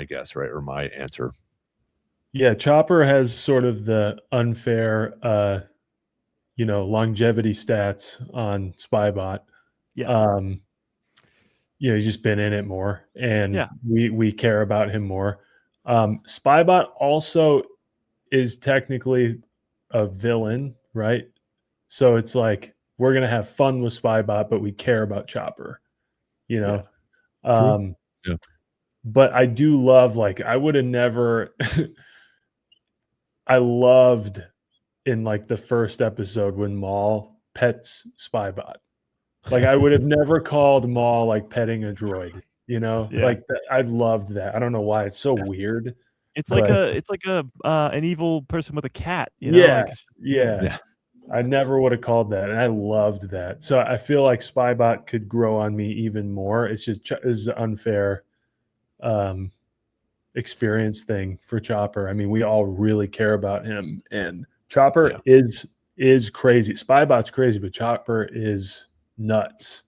guess, right, or my answer. Yeah, Chopper has sort of the unfair, longevity stats on Spybot. Yeah. He's just been in it more, and Yeah. we care about him more. Spybot also is technically a villain, right? So it's like we're gonna have fun with Spybot, but we care about Chopper, you know. True. But I do love, like, I would have never. I loved in like the first episode when Maul pets Spybot. Like, I would have never called Maul like petting a droid, like I loved that. I don't know why it's so weird. It's like an evil person with a cat, Yeah, like, yeah. I never would have called that, and I loved that. So I feel like Spybot could grow on me even more. It's just is an unfair experience thing for Chopper. I mean, we all really care about him, and Chopper is crazy. Spybot's crazy, but Chopper is nuts.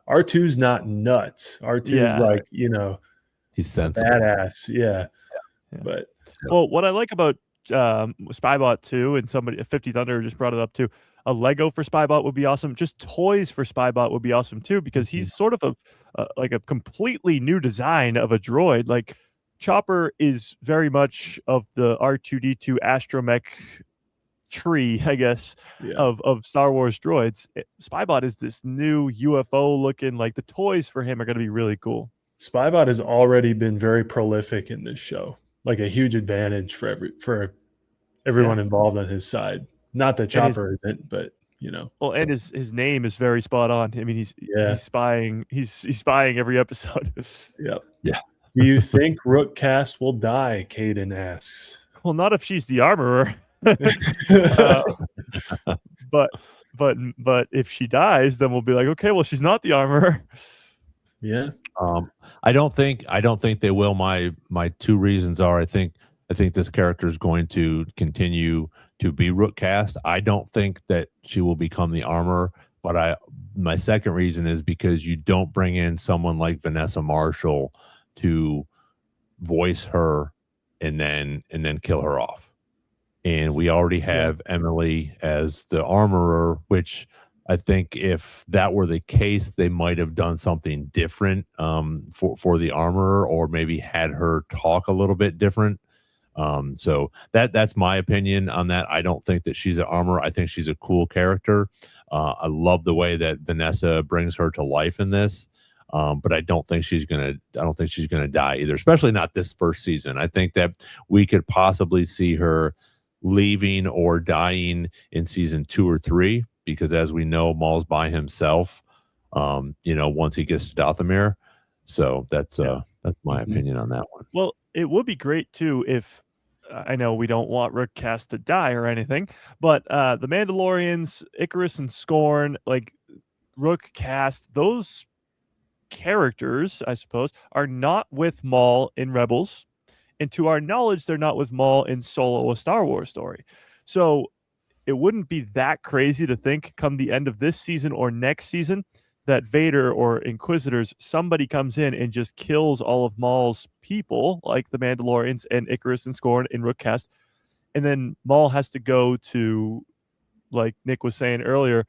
R2's not nuts. R2's like, he's sensible, badass. Yeah. But well, what I like about Spybot too, and somebody 50 Thunder just brought it up too, a Lego for Spybot would be awesome. Just toys for Spybot would be awesome too, because he's sort of a completely new design of a droid. Like, Chopper is very much of the R2D2 astromech tree, I guess, of Star Wars droids. Spybot is this new UFO looking, like, the toys for him are going to be really cool. Spybot has already been very prolific in this show, like a huge advantage for everyone involved on his side. Not that Chopper isn't, but Well, and his name is very spot on. I mean, he's spying. He's spying every episode. Yep. Yeah. Do you think Rook Cast will die? Caden asks. Well, not if she's the armorer. But if she dies, then we'll be like, okay, well, she's not the armorer. Yeah. I don't think they will. My two reasons are I think this character is going to continue to be Rook Cast. I don't think that she will become the armorer, but my second reason is because you don't bring in someone like Vanessa Marshall to voice her and then kill her off. And we already have Emily as the armorer, which I think if that were the case, they might have done something different for the armorer, or maybe had her talk a little bit different. So that's my opinion on that. I don't think that she's an armorer. I think she's a cool character. I love the way that Vanessa brings her to life in this. But I don't think she's gonna die either, especially not this first season. I think that we could possibly see her leaving or dying in season 2 or 3, because as we know, Maul's by himself, once he gets to Dathomir. So that's my opinion on that one. Well, it would be great too if I know we don't want Rook Cast to die or anything, but the Mandalorians, Icarus and Scorn, like Rook Cast, those characters, I suppose, are not with Maul in Rebels, and to our knowledge, they're not with Maul in Solo: A Star Wars Story. So it wouldn't be that crazy to think, come the end of this season or next season, that Vader or Inquisitors, somebody comes in and just kills all of Maul's people, like the Mandalorians and Icarus and Scorn in Rook Cast, and then Maul has to go to, like Nick was saying earlier,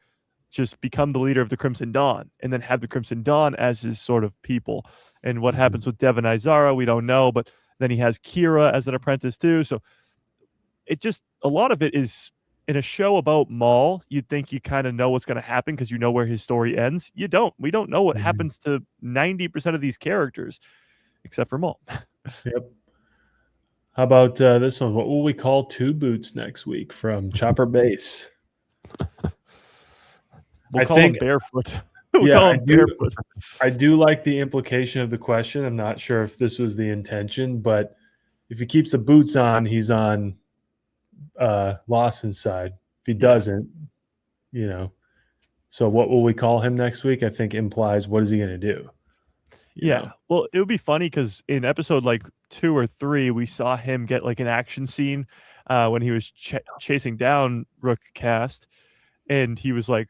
just become the leader of the Crimson Dawn, and then have the Crimson Dawn as his sort of people. And what happens with Devon Izara, we don't know, but then he has Kira as an apprentice too. So it just, a lot of it is, in a show about Maul, you'd think you kind of know what's going to happen because you know where his story ends. You don't. We don't know what happens to 90% of these characters, except for Maul. Yep. How about this one? What will we call Two Boots next week from Chopper Base? We'll call him Barefoot. I do like the implication of the question. I'm not sure if this was the intention, but if he keeps the boots on, he's on Lawson's side. If he doesn't, so what will we call him next week? I think implies, what is he going to do? You know? Well, it would be funny because in episode like 2 or 3, we saw him get like an action scene when he was chasing down Rook Cast. and he was like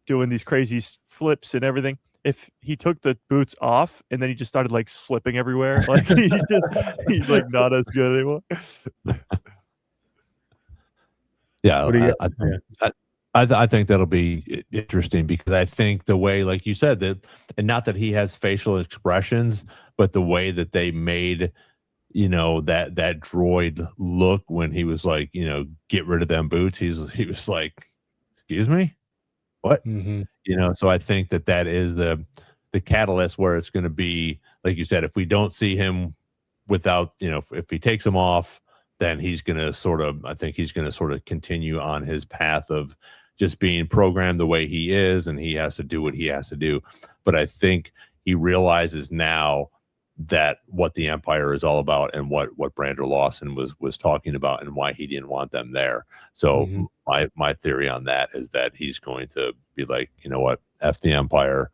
doing these crazy flips and everything. If he took the boots off and then he just started like slipping everywhere, like he's like not as good anymore. Yeah, What do you I think that'll be interesting because I think the way, like you said, that, and not that he has facial expressions, but the way that they made, that droid look when he was like, get rid of them boots. He was like, excuse me, what? So I think that is the catalyst where it's going to be, like you said, if we don't see him without, if he takes him off, then he's going to I think he's going to continue on his path of just being programmed the way he is, and he has to do what he has to do. But I think he realizes now that what the Empire is all about and what Brandon Lawson was talking about and why he didn't want them there. So my theory on that is that he's going to be like, you know what, F the Empire.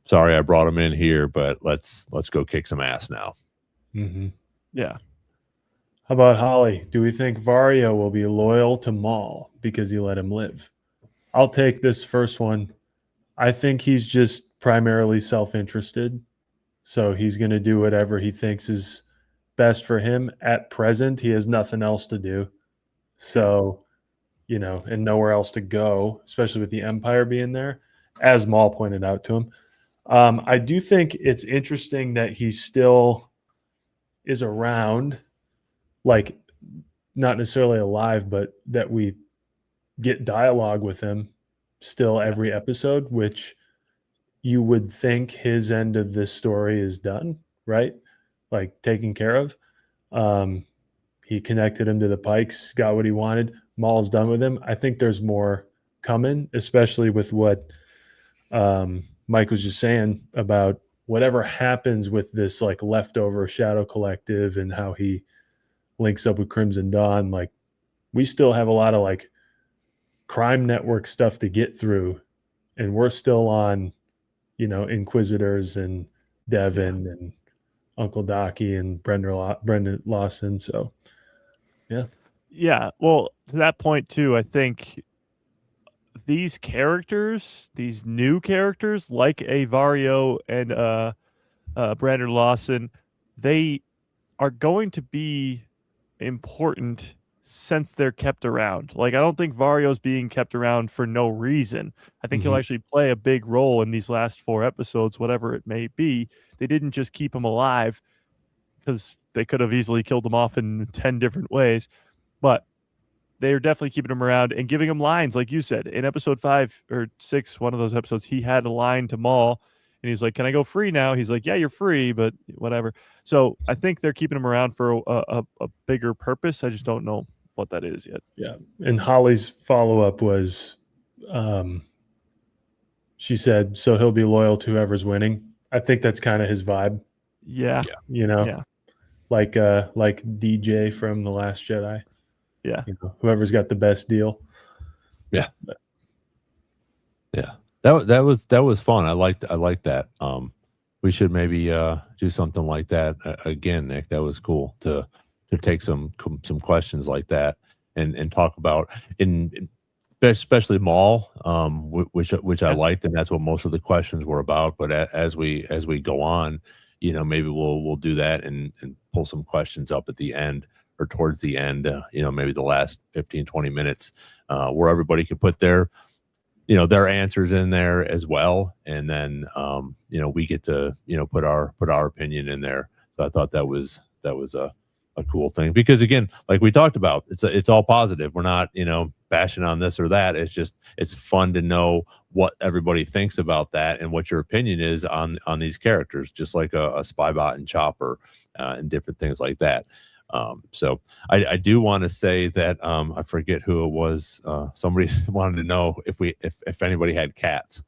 Sorry I brought him in here, but let's go kick some ass now. Yeah. How about Holly? Do we think Vario will be loyal to Maul because he let him live? I'll take this first one. I think he's just primarily self-interested. So he's going to do whatever he thinks is best for him. At present, he has nothing else to do. So, and nowhere else to go, especially with the Empire being there, as Maul pointed out to him. I do think it's interesting that he still is around, like not necessarily alive, but that we get dialogue with him still every episode, which you would think his end of this story is done, right? Like taken care of. He connected him to the Pikes, got what he wanted. Maul's done with him. I think there's more coming, especially with what Mike was just saying about whatever happens with this like leftover Shadow Collective and how he links up with Crimson Dawn. Like we still have a lot of like crime network stuff to get through, and we're still on, Inquisitors and Devin and Uncle Docky and Brendan Lawson. So yeah. Well, to that point too, I think these characters, these new characters like a Vario and Brandon Lawson, they are going to be important since they're kept around. Like, I don't think Vario's being kept around for no reason. I think he'll actually play a big role in these last 4 episodes, whatever it may be. They didn't just keep him alive because they could have easily killed him off in 10 different ways, but they're definitely keeping him around and giving him lines. Like you said, in episode 5 or 6, one of those episodes, he had a line to Maul and he's like, can I go free now? He's like, yeah, you're free, but whatever. So I think they're keeping him around for a bigger purpose. I just don't know what that is yet. Yeah. And Holly's follow-up was, she said, so he'll be loyal to whoever's winning. I think that's kind of his vibe. Yeah. Like DJ from The Last Jedi. Yeah. Whoever's got the best deal. Yeah. Yeah. That was fun. I liked that. We should maybe do something like that again, Nick. That was cool to take some questions like that and talk about especially Maul, which I liked, and that's what most of the questions were about. But as we go on, maybe we'll do that and pull some questions up at the end or towards the end, maybe the last 15, 20 minutes, where everybody can put their answers in there as well. And then, we get to, put our opinion in there. So I thought that was a cool thing, because again, like we talked about, it's all positive. We're not, bashing on this or that. It's fun to know what everybody thinks about that and what your opinion is on these characters, just like a Spybot and Chopper, and different things like that. So I do want to say that I forget who it was. Somebody wanted to know if anybody had cats.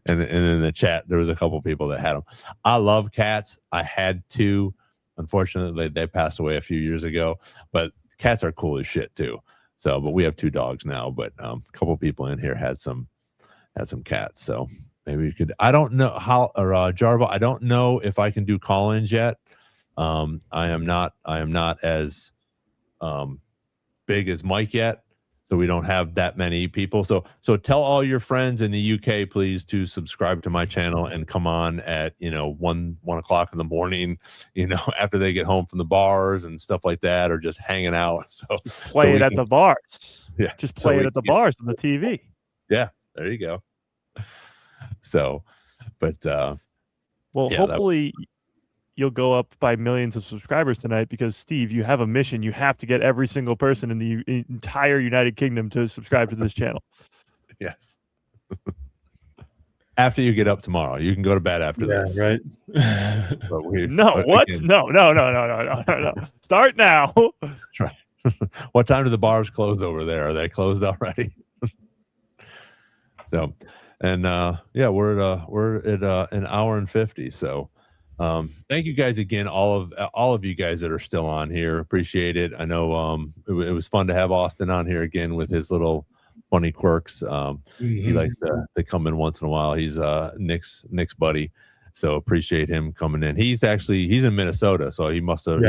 and in the chat there was a couple people that had them. I love cats. I had 2. Unfortunately, they passed away a few years ago, but cats are cool as shit too. So, but we have 2 dogs now, but a couple people in here had some cats. So maybe you could, I don't know how, or Jarva, I don't know if I can do call-ins yet. I am not as big as Mike yet. so we don't have that many people. So tell all your friends in the UK, please, to subscribe to my channel and come on at 1 o'clock in the morning, after they get home from the bars and stuff like that, or just hanging out. So Play it at the bars. Yeah, just play it at the bars on the TV. Yeah, there you go. So, but well, yeah, hopefully you'll go up by millions of subscribers tonight, because Steve, you have a mission. You have to get every single person in the entire United Kingdom to subscribe to this channel. Yes. After you get up tomorrow, you can go to bed after this. Right. What? Again, No. Start now. That's right. What time do the bars close over there? Are they closed already? So, and we're at an hour and 50. So, thank you guys again, all of you guys that are still on here. Appreciate it. I know it was fun to have Austin on here again with his little funny quirks. He likes to come in once in a while. He's Nick's buddy, so appreciate him coming in. He's in Minnesota, so he must have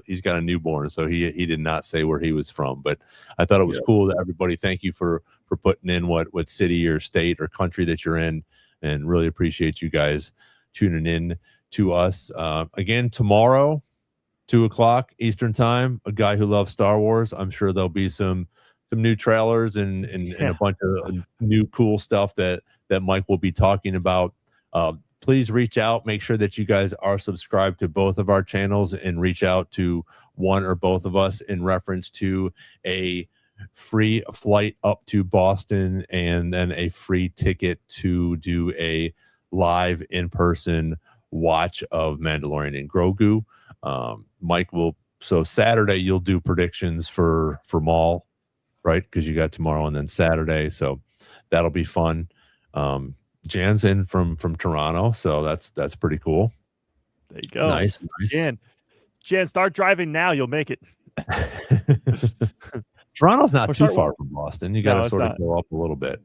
he's got a newborn, so he did not say where he was from. But I thought it was cool that everybody, thank you for putting in what city or state or country that you're in, and really appreciate you guys tuning in to us. Again, tomorrow, 2 o'clock Eastern time, A Guy Who Loves Star Wars. I'm sure there'll be some new trailers and a bunch of new cool stuff that Mike will be talking about. Please reach out. Make sure that you guys are subscribed to both of our channels, and reach out to one or both of us in reference to a free flight up to Boston, and then a free ticket to do a live in-person watch of Mandalorian and Grogu. Mike will, so Saturday you'll do predictions for Maul, right? Because you got tomorrow and then Saturday, so that'll be fun. Jan's in from Toronto, so that's pretty cool. There you go. Nice. Jan, start driving now. You'll make it. Toronto's not too far from Boston. You got to sort of go up a little bit.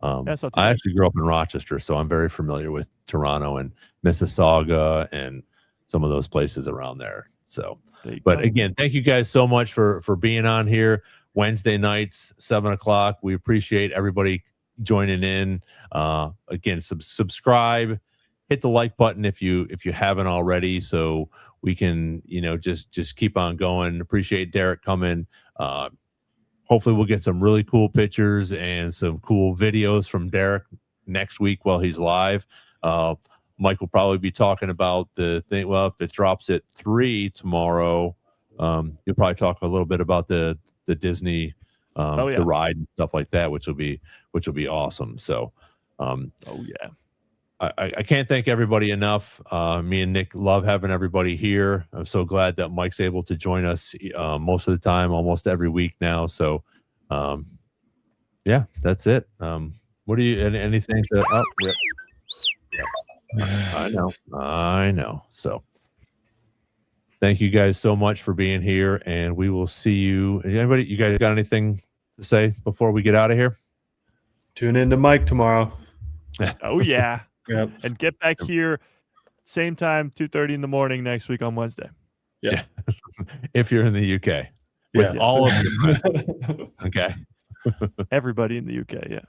I actually grew up in Rochester, so I'm very familiar with Toronto and Mississauga and some of those places around there. So, but again, thank you guys so much for being on here Wednesday nights, 7 o'clock. We appreciate everybody joining in. Again, subscribe, hit the like button if you haven't already, so we can just keep on going. Appreciate Derek coming. Hopefully we'll get some really cool pictures and some cool videos from Derek next week while he's live. Mike will probably be talking about the thing. Well, if it drops at 3 tomorrow, you'll probably talk a little bit about the Disney, the ride and stuff like that, which will be awesome. So, I can't thank everybody enough. Me and Nick love having everybody here. I'm so glad that Mike's able to join us most of the time, almost every week now. So, yeah, that's it. What do you, anything to, I know. So thank you guys so much for being here, and we will see you. Anybody, you guys got anything to say before we get out of here? Tune in to Mike tomorrow. Oh yeah. Yep. And get back here same time, 2:30 in the morning next week on Wednesday. Yeah. If you're in the UK with all of your friends. Okay. Everybody in the UK, yeah.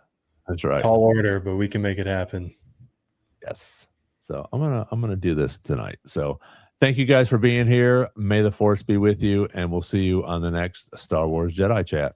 That's right. Tall order, but we can make it happen. Yes. So I'm gonna do this tonight. So thank you guys for being here. May the force be with you, and we'll see you on the next Star Wars Jedi Chat.